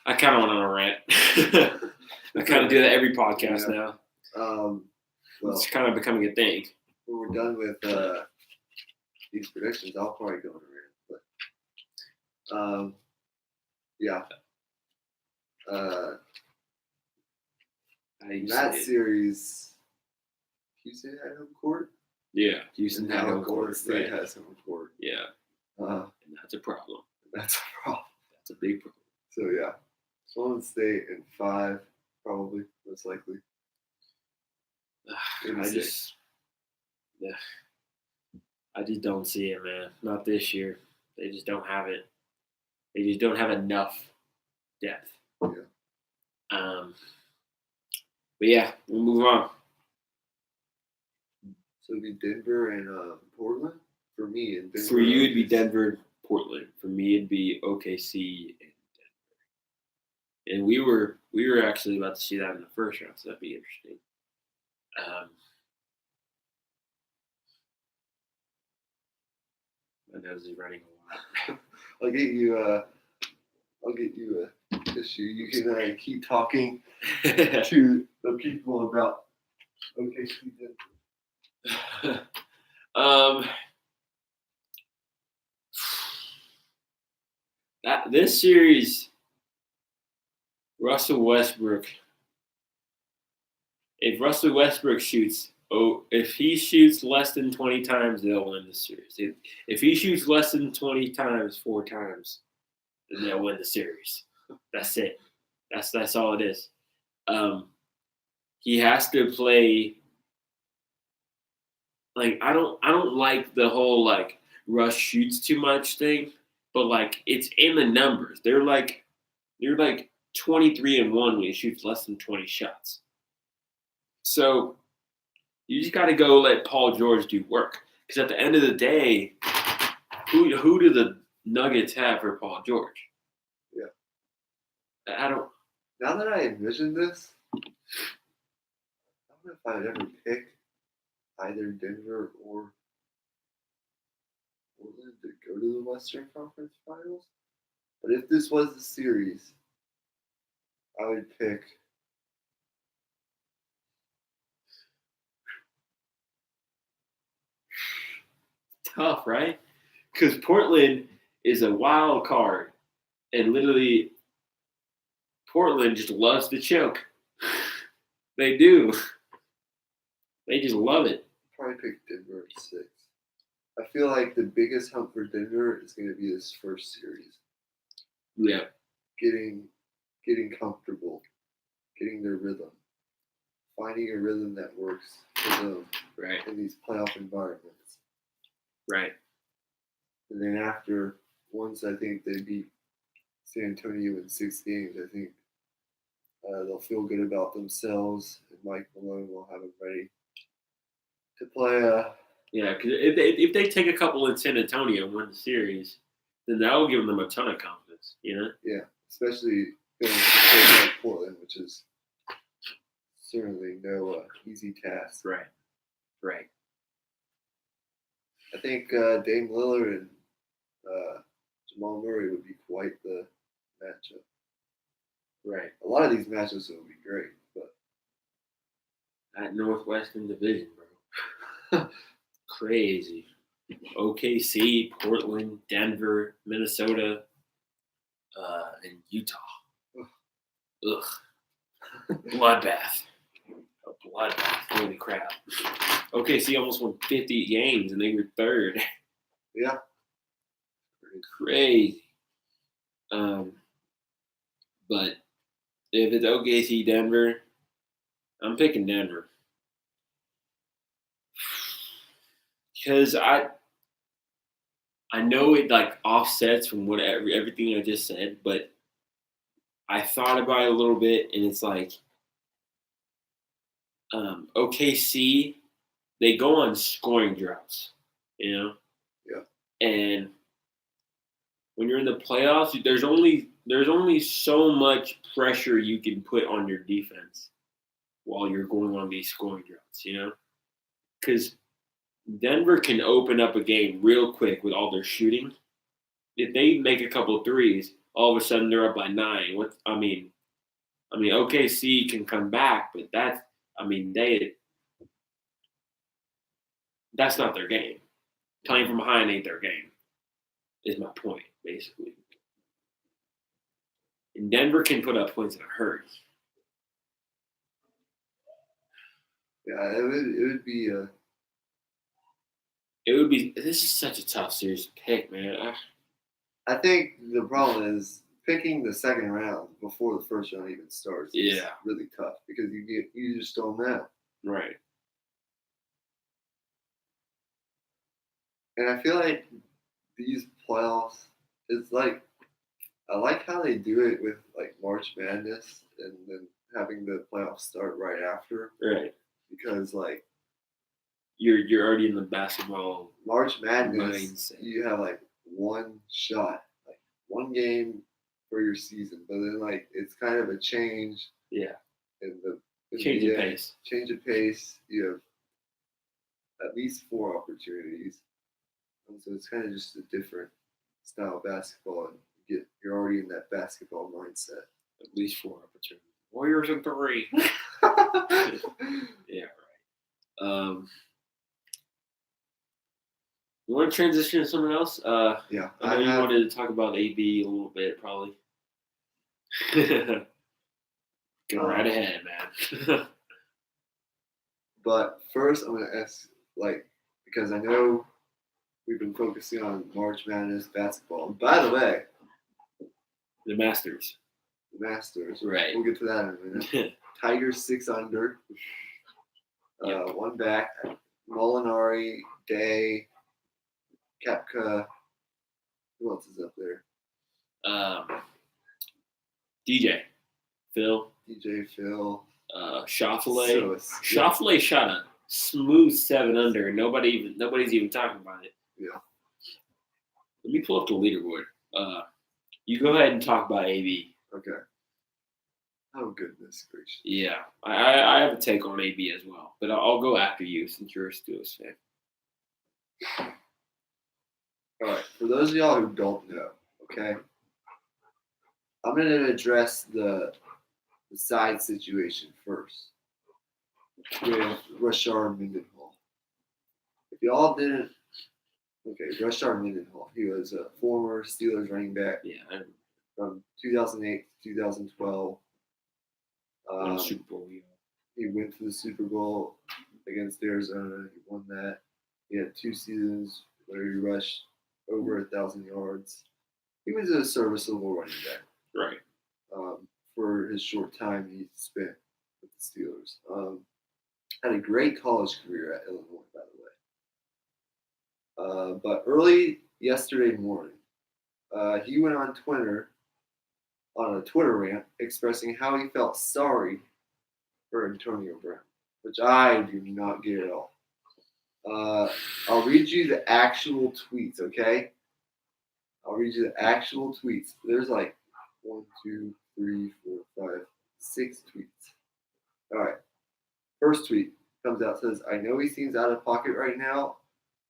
I kind of went on a rant. I kind of do that every podcast now. Well, it's kind of becoming a thing. When we're done with these predictions, I'll probably go on a rant. But yeah. That series, Houston had home court. Yeah, Houston had home court. State has home court. Yeah, and that's a problem. That's a problem. That's a big problem. So yeah, Golden State in 5, probably most likely. I just don't see it, man. Not this year. They just don't have it. They just don't have enough depth. Yeah. But yeah, we'll move on. So it'd be Denver and Portland for me. And Denver, for you, it'd be Denver Portland. For me, it'd be OKC and Denver. And we were actually about to see that in the first round, so that'd be interesting. My nose is running a lot. I'll get you a tissue. You can keep talking to the people about OKC Denver. This series, Russell Westbrook. If Russell Westbrook if he shoots less than 20 times, they'll win the series. If he shoots less than 20 times 4 times, then they'll win the series. That's it. That's all it is. He has to play. Like I don't like the whole like Russ shoots too much thing, but like it's in the numbers. They're like 23-1 when he shoots less than 20 shots. So you just got to go let Paul George do work. Because at the end of the day, who do the Nuggets have for Paul George? Yeah. I don't. Now that I envision this, I don't know if I'd ever pick either Denver or Portland to go to the Western Conference Finals. But if this was the series, I would pick. Tough, right? Because Portland is a wild card, and literally, Portland just loves to choke. They do. They just love it. Probably pick Denver at 6. I feel like the biggest hump for Denver is going to be this first series. Yeah. Getting comfortable, getting their rhythm, finding a rhythm that works for them in these playoff environments. Right. And then once I think they beat San Antonio in 6 games, I think they'll feel good about themselves, and Mike Malone will have them ready to play. Yeah, because if they take a couple in San Antonio and win the series, then that will give them a ton of confidence, you know? Yeah, especially going to play like Portland, which is certainly no easy task. Right. I think Dame Lillard and Jamal Murray would be quite the matchup. Right. A lot of these matchups would be great, but that Northwestern Division, bro, crazy. OKC, Portland, Denver, Minnesota, and Utah. Ugh. Bloodbath. A bloodbath. Holy crap. OKC almost won 50 games and they were third. Yeah. Crazy. But if it's OKC Denver, I'm picking Denver. Because I know it like offsets from everything I just said, but I thought about it a little bit, and it's like OKC, they go on scoring droughts, you know. Yeah. And when you're in the playoffs, there's only so much pressure you can put on your defense while you're going on these scoring droughts, you know, because Denver can open up a game real quick with all their shooting. If they make a couple of threes, all of a sudden they're up by 9. OKC can come back, but that's not their game. Playing from behind ain't their game, is my point, basically. And Denver can put up points in a hurry. Yeah, it would be a. It would be. This is such a tough series to pick, man. I think the problem is picking the second round before the first round even starts. Is really tough because you just don't know. Right. And I feel like these playoffs, it's like I like how they do it with like March Madness and then having the playoffs start right after. Right. Because like you're already in the basketball March Madness, mindset. you have like one shot, like one game for your season. But then like it's kind of a change Yeah. in the Change of NBA. pace. Change of pace. You have at least 4 opportunities, and so it's kind of just a different style of basketball, and you're already in that basketball mindset. At least 4 opportunities. Warriors in 3. Yeah, right. You want to transition to something else? Yeah, I know you wanted to talk about AB a little bit, probably. Go right ahead, man. But first, I'm going to ask, because I know we've been focusing on March Madness basketball. By the way, the Masters. The Masters. Right. We'll get to that in a minute. Tigers 6 under. Yep. One back. Molinari, Day, Koepka. Who else is up there? DJ Phil. Schauffele. Schauffele shot a smooth 7 under. Nobody's even talking about it. Yeah. Let me pull up the leaderboard. You go ahead and talk about AB. Okay. Oh, goodness gracious. Yeah, I have a take on AB as well, but I'll go after you since you're a Steelers fan. All right. For those of y'all who don't know, okay, I'm going to address the side situation first with Rashard Mendenhall. If y'all didn't, Rashard Mendenhall, he was a former Steelers running back. Yeah. From 2008 to 2012. Super Bowl, yeah. He went to the Super Bowl against Arizona. He won that. He had 2 seasons where he rushed over 1,000 yards. He was a serviceable running back. Right. For his short time he spent with the Steelers. Had a great college career at Illinois, by the way. But early yesterday morning, he went on Twitter on a Twitter rant expressing how he felt sorry for Antonio Brown, which I do not get at all. I'll read you the actual tweets, okay? I'll read you the actual tweets. There's like 1, 2, 3, 4, 5, 6 tweets. All right. First tweet comes out, says, I know he seems out of pocket right now,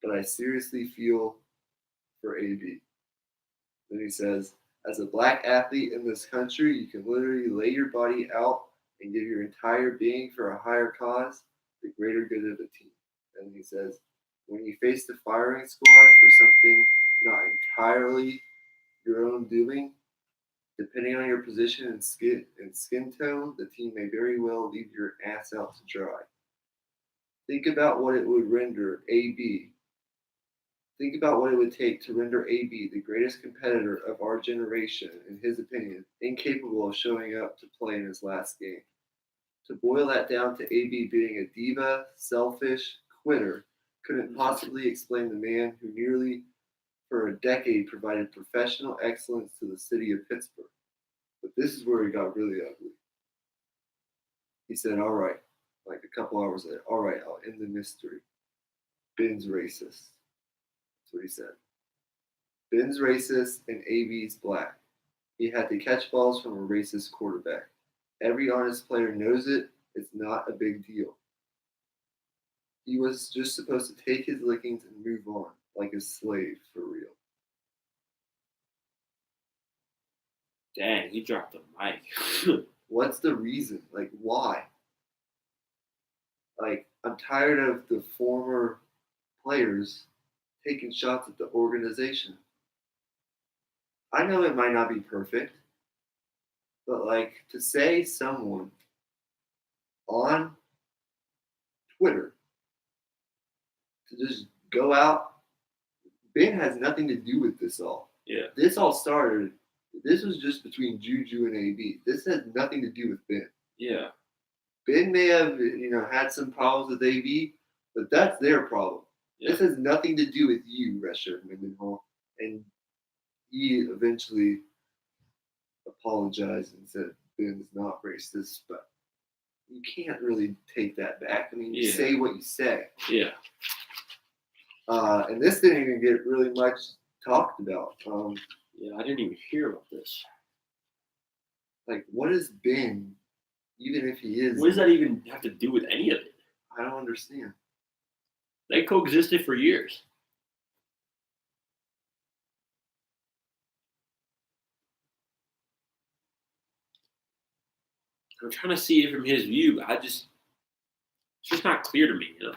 but I seriously feel for AB. Then he says, as a black athlete in this country, you can literally lay your body out and give your entire being for a higher cause, the greater good of the team. And he says, when you face the firing squad for something not entirely your own doing, depending on your position and skin tone, the team may very well leave your ass out to dry. Think about what it would render AB. Think about what it would take to render AB, the greatest competitor of our generation, in his opinion, incapable of showing up to play in his last game. To boil that down to AB being a diva, selfish, quitter, couldn't possibly explain the man who nearly for a decade provided professional excellence to the city of Pittsburgh. But this is where it got really ugly. He said, all right, like a couple hours later, all right, I'll end the mystery. Ben's racist. That's what he said. Ben's racist and AB's black. He had to catch balls from a racist quarterback. Every honest player knows it. It's not a big deal. He was just supposed to take his lickings and move on, like a slave, for real. Dang, he dropped the mic. What's the reason? Like, why? Like, I'm tired of the former players taking shots at the organization. I know it might not be perfect, but like to say someone on Twitter to just go out, Ben has nothing to do with this all. Yeah. This all started, this was just between Juju and AB. This had nothing to do with Ben. Yeah. Ben may have, had some problems with AB, but that's their problem. Yeah. This has nothing to do with you, Rashard Mendenhall. And he eventually apologized and said Ben's not racist, but you can't really take that back. I mean, you say what you say. Yeah. And this didn't even get really much talked about. Yeah, I didn't even hear about this. Like, what has Ben, even if he is, What does that even have to do with any of it? I don't understand. They coexisted for years. I'm trying to see it from his view. It's just not clear to me, you know.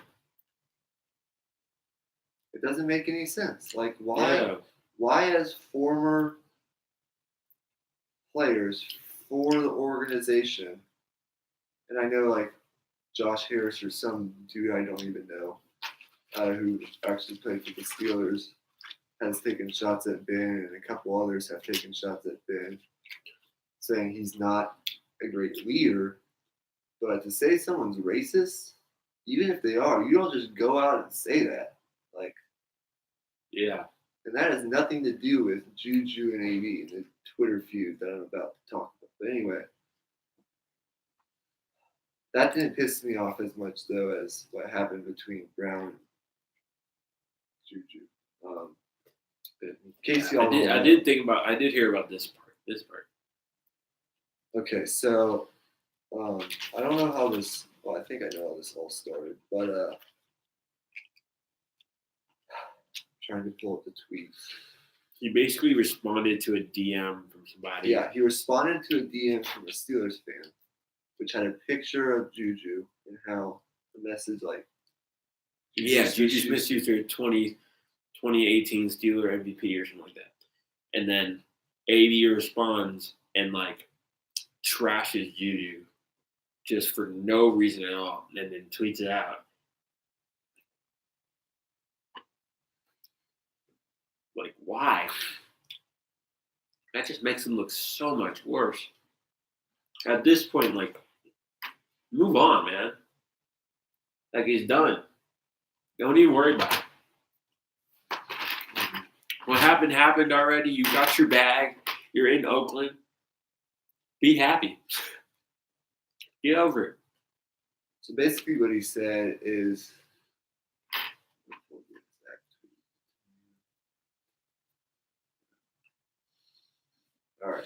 It doesn't make any sense. Like, Yeah. why as former players for the organization, and I know like Josh Harris or some dude I don't even know who actually played for the Steelers has taken shots at Ben, and a couple others have taken shots at Ben, saying he's not a great leader. But to say someone's racist, even if they are, you don't just go out and say that. Like, Yeah. and that has nothing to do with Juju and AB, the Twitter feud that I'm about to talk about. But anyway, that didn't piss me off as much, though, as what happened between Brown and Juju. In case y'all don't know. I did hear about this part. Okay, so I don't know how this. Well, I think I know how this all started, but trying to pull up the tweets. He basically responded to a DM from somebody. Yeah, he responded to a DM from a Steelers fan, which had a picture of Juju and how the message like. Juju Smith-Schuster 2018 Steeler MVP or something like that, and then AB responds and like trashes Juju just for no reason at all, and then tweets it out. Like, why? That just makes him look so much worse. At this point, like, move on, man. Like, he's done. Don't even worry about it. What happened already. You got your bag. You're in Oakland. Be happy. Get over it. So basically what he said is, all right.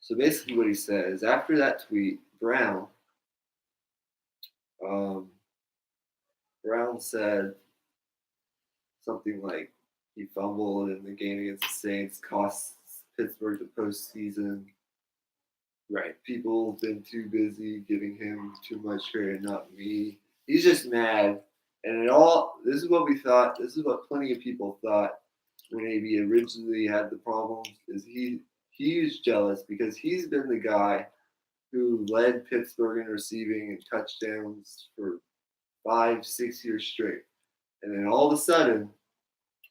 So basically what he said is after that tweet, Brown said something like he fumbled in the game against the Saints, cost Pittsburgh the postseason. Right. People have been too busy giving him too much credit, not me. He's just mad. And this is what we thought, this is what plenty of people thought when AB originally had the problems, is he's jealous because he's been the guy who led Pittsburgh in receiving and touchdowns for 5-6 years straight. And then all of a sudden,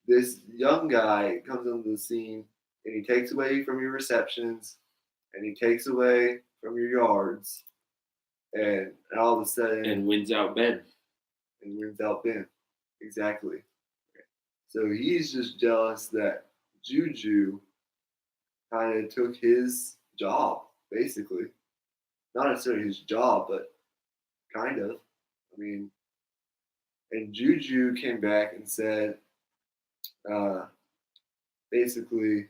this young guy comes onto the scene and he takes away from your receptions and he takes away from your yards. And all of a sudden. And wins out Ben. Exactly. So he's just jealous that Juju kind of took his job, basically. Not necessarily his job, but kind of. I mean, and Juju came back and said, basically,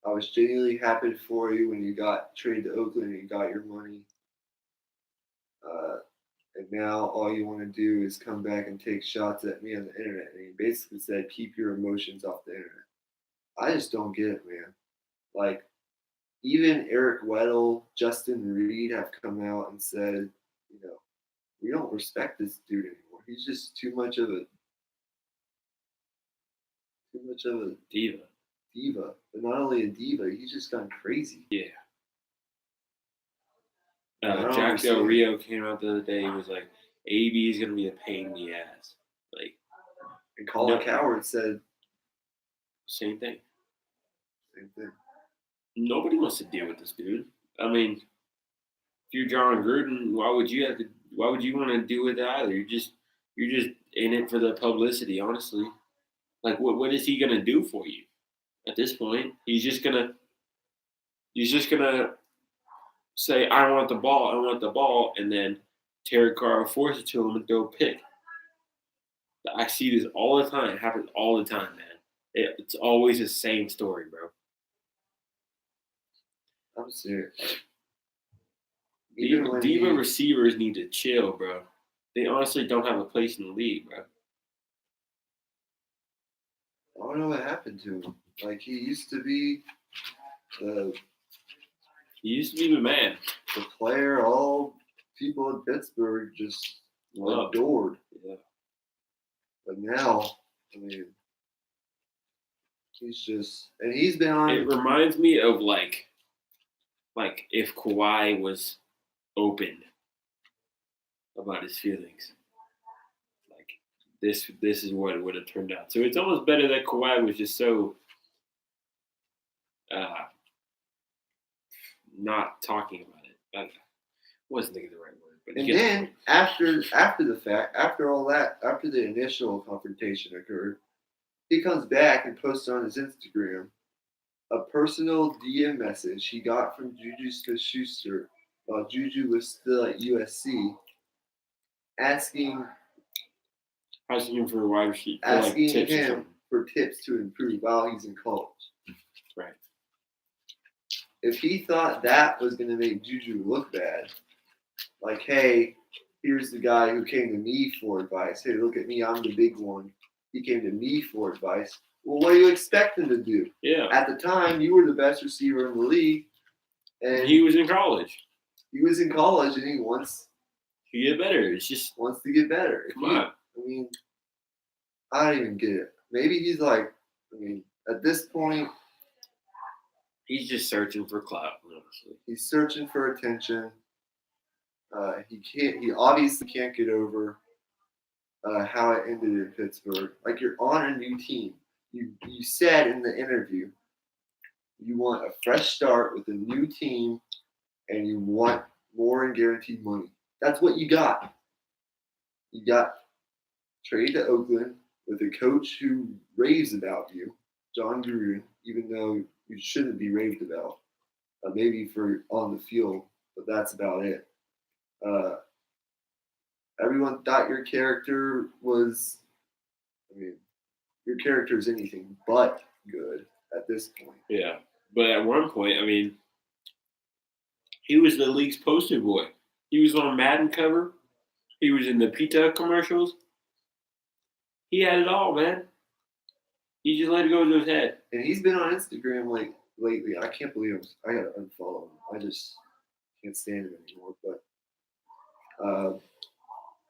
I was genuinely happy for you when you got traded to Oakland and you got your money. And now all you want to do is come back and take shots at me on the internet. And he basically said, keep your emotions off the internet. I just don't get it, man. Like, even Eric Weddle, Justin Reed have come out and said, we don't respect this dude anymore. He's just too much of a diva. But not only a diva, he's just gone crazy. Yeah. Jack Del Rio came out the other day and was like, AB is going to be a pain in the ass. Like, and Colin Cowherd said same thing. Nobody wants to deal with this dude. I mean, if you're John Gruden, why would you want to deal with that either? You're just in it for the publicity, honestly. Like, what is he gonna do for you at this point? He's just gonna say, I want the ball, and then Terry Carr will force it to him and throw a pick. I see this all the time. It happens all the time, man. It's always the same story, bro. I'm serious. Diva receivers need to chill, bro. They honestly don't have a place in the league, bro. I don't know what happened to him. Like, he used to be the man. The player all people in Pittsburgh just adored. Yeah. But now, I mean, he's been on. It reminds me of like if Kawhi was open about his feelings. Like this is what it would have turned out. So it's almost better that Kawhi was just so not talking about it. I wasn't thinking the right word. But and then after the fact, after all that, after the initial confrontation occurred, he comes back and posts on his Instagram a personal DM message he got from Juju Smith-Schuster while Juju was still at USC, asking him for wide receiver, asking him for tips to improve while he's in college. Right. If he thought that was going to make Juju look bad, like, hey, here's the guy who came to me for advice. Hey, look at me, I'm the big one. He came to me for advice. Well, what do you expect him to do? Yeah. At the time, you were the best receiver in the league. And he was in college. He was in college, and he wants to get better. It's just wants to get better. Come on. I mean, I don't even get it. Maybe he's like, I mean, at this point, he's just searching for clout, honestly. He's searching for attention. He obviously can't get over how it ended in Pittsburgh. Like, you're on a new team. You said in the interview you want a fresh start with a new team and you want more in guaranteed money. That's what you got. You got traded to Oakland with a coach who raves about you, John Gruden, even though you shouldn't be raved about. Maybe for on the field, but that's about it. Everyone thought your character was, I mean, your character is anything but good at this point. Yeah, but at one point, I mean, he was the league's poster boy. He was on Madden cover. He was in the pizza commercials. He had it all, man. He just let it go to his head. And he's been on Instagram like lately. I can't believe I gotta unfollow him. I just can't stand him anymore. But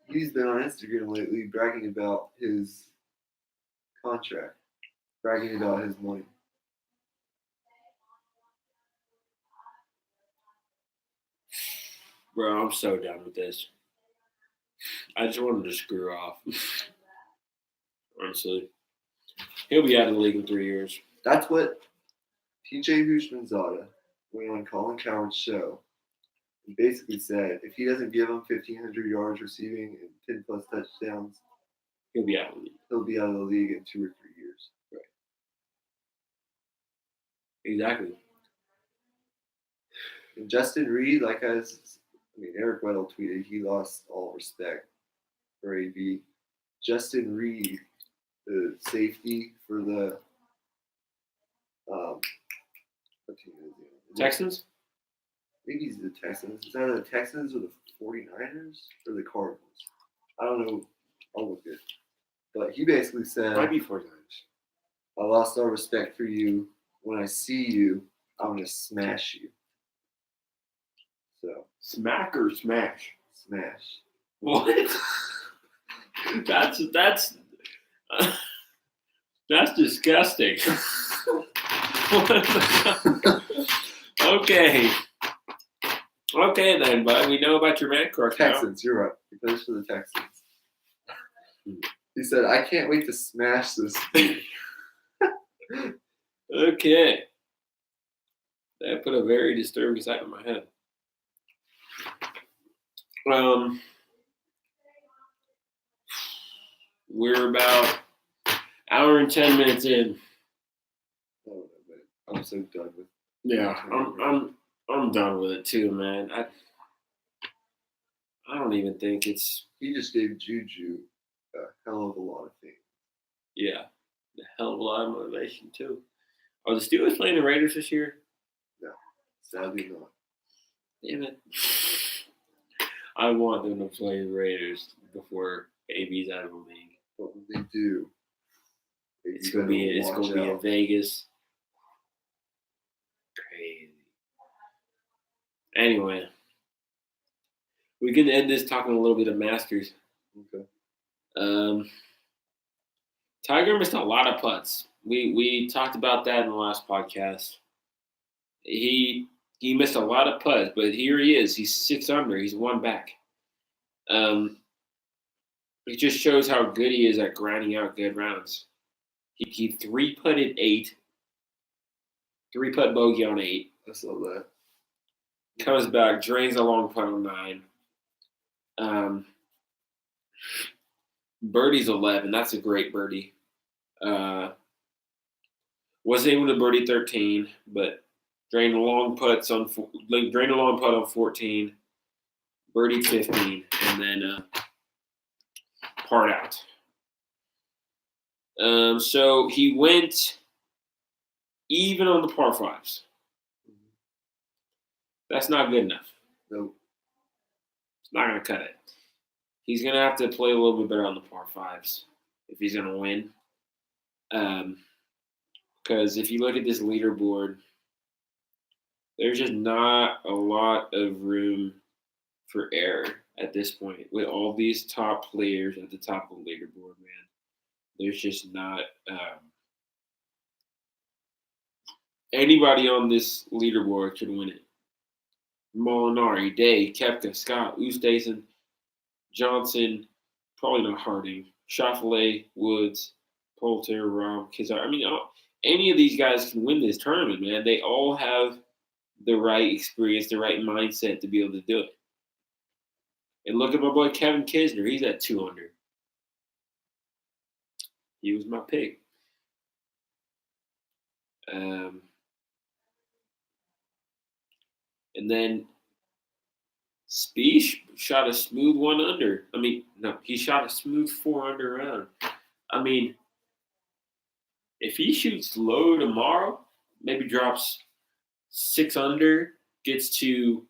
he's been on Instagram lately bragging about his contract, bragging about his money. Bro, I'm so done with this. I just wanted to screw off. Honestly. He'll be out of the league in 3 years. That's what TJ Houshmandzadeh went on Colin Cowherd's show and basically said if he doesn't give him 1,500 yards receiving and 10 plus touchdowns, he'll be out of the league. He'll be out of the league in 2 or 3 years. Right. Exactly. And Justin Reed, Eric Weddle tweeted he lost all respect for AB. Justin Reed, the safety for the what team is he? Texans? Maybe he's the Texans. Is that the Texans or the 49ers or the Cardinals? I don't know. I'll look it. But he basically said, might be 49ers. I lost all respect for you. When I see you, I'm going to smash you. So. Smack or smash? Smash. What? That's disgusting. Okay. Okay then, bud. We know about your man crush now. Texans, you're right. He plays for the Texans. He said, I can't wait to smash this thing. Okay. That put a very disturbing sight in my head. We're about hour and 10 minutes in. Oh, I'm so done with. Yeah, I'm done with it too, man. I don't even think it's. He just gave Juju a hell of a lot of things. Yeah, a hell of a lot of motivation too. Are the Steelers playing the Raiders this year? No, sadly not. Damn it! I want them to play the Raiders before AB's out of the league. But when they do, It's gonna be in Vegas. Crazy. Anyway, we can end this talking a little bit of Masters. Okay. Tiger missed a lot of putts. We talked about that in the last podcast. He missed a lot of putts, but here he is. He's 6 under. He's one back. It just shows how good he is at grinding out good rounds. He 3-putted 8. 3-putt bogey on 8. I saw that. Comes back, drains a long putt on 9. Birdie's 11. That's a great birdie. Was able to birdie 13, but drained a long putt on 14. Birdie 15, and then parred out. So he went even on the par 5s. That's not good enough. Nope. It's not going to cut it. He's going to have to play a little bit better on the par 5s if he's going to win. Because if you look at this leaderboard, there's just not a lot of room for error at this point. With all these top players at the top of the leaderboard, man, there's just not anybody on this leaderboard can win it. Molinari, Day, Koepka, Scott, Oosthuizen, Johnson, probably not Harding, Schauffele, Woods, Poulter, Rahm, Kizar. I mean, any of these guys can win this tournament, man. They all have the right experience, the right mindset to be able to do it. And look at my boy Kevin Kisner. He's at 2 under. He was my pick. And then Spieth shot a smooth 1 under. I mean, no, he shot a smooth 4 under round. I mean, if he shoots low tomorrow, maybe drops 6 under, gets to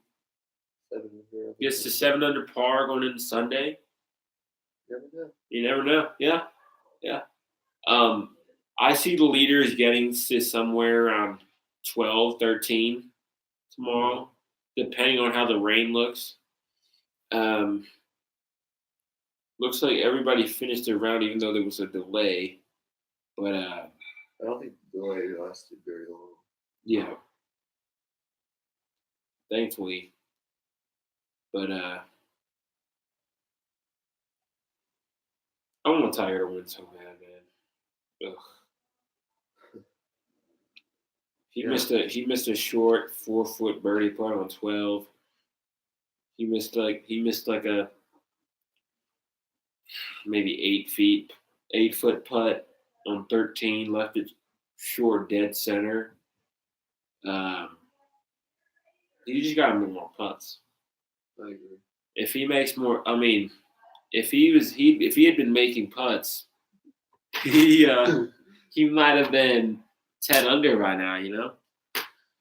7 under par going into Sunday. You never know. Yeah. I see the leaders getting to somewhere around 12, 13 tomorrow, depending on how the rain looks. Looks like everybody finished their round, even though there was a delay. But I don't think the delay lasted very long. Yeah. Thankfully. But I want Tiger to win so bad, man. Ugh. He missed a short 4-foot birdie putt on 12. He missed like a maybe 8-foot putt on 13. Left it short, dead center. You just got to make more putts. I agree. If he makes more, I mean, if he had been making putts, he might have been 10 under by now, you know?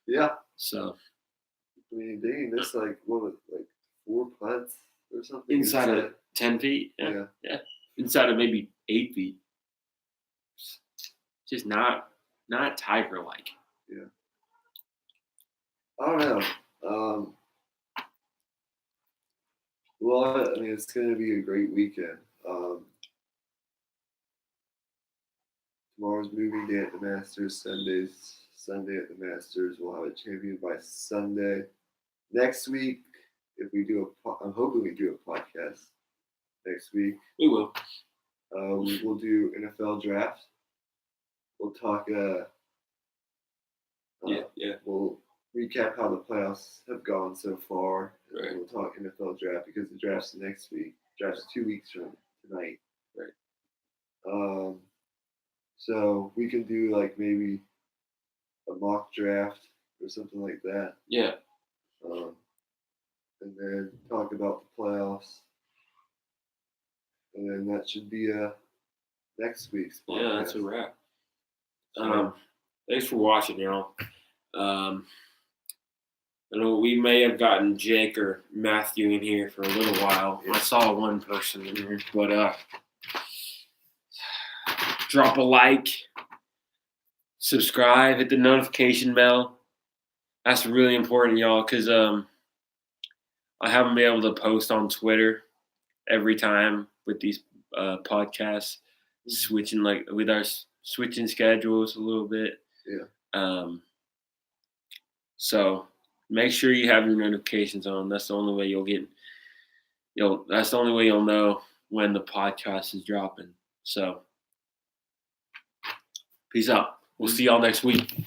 Yeah. So I mean, dang, that's like 4 putts or something inside of 10 feet. Yeah. Inside of maybe 8 feet. Just not Tiger like. Yeah. I don't know. Well, I mean, it's going to be a great weekend. Tomorrow's moving day at the Masters. Sunday at the Masters. We'll have a champion by Sunday. Next week, I'm hoping we do a podcast next week. We will. We'll do NFL draft. We'll talk. We'll recap how the playoffs have gone so far. Right. We'll talk NFL draft because the draft's next week. Draft's 2 weeks from tonight. Right. So we can do like maybe a mock draft or something like that. Yeah. And and then talk about the playoffs. And then that should be next week's podcast. Yeah, that's a wrap. Thanks for watching, y'all. I know we may have gotten Jake or Matthew in here for a little while. I saw one person in here, but drop a like, subscribe, hit the notification bell. That's really important, y'all, because I haven't been able to post on Twitter every time with these podcasts, switching schedules a little bit. Yeah. So make sure you have your notifications on. That's the only way that's the only way you'll know when the podcast is dropping. So peace out. We'll see y'all next week.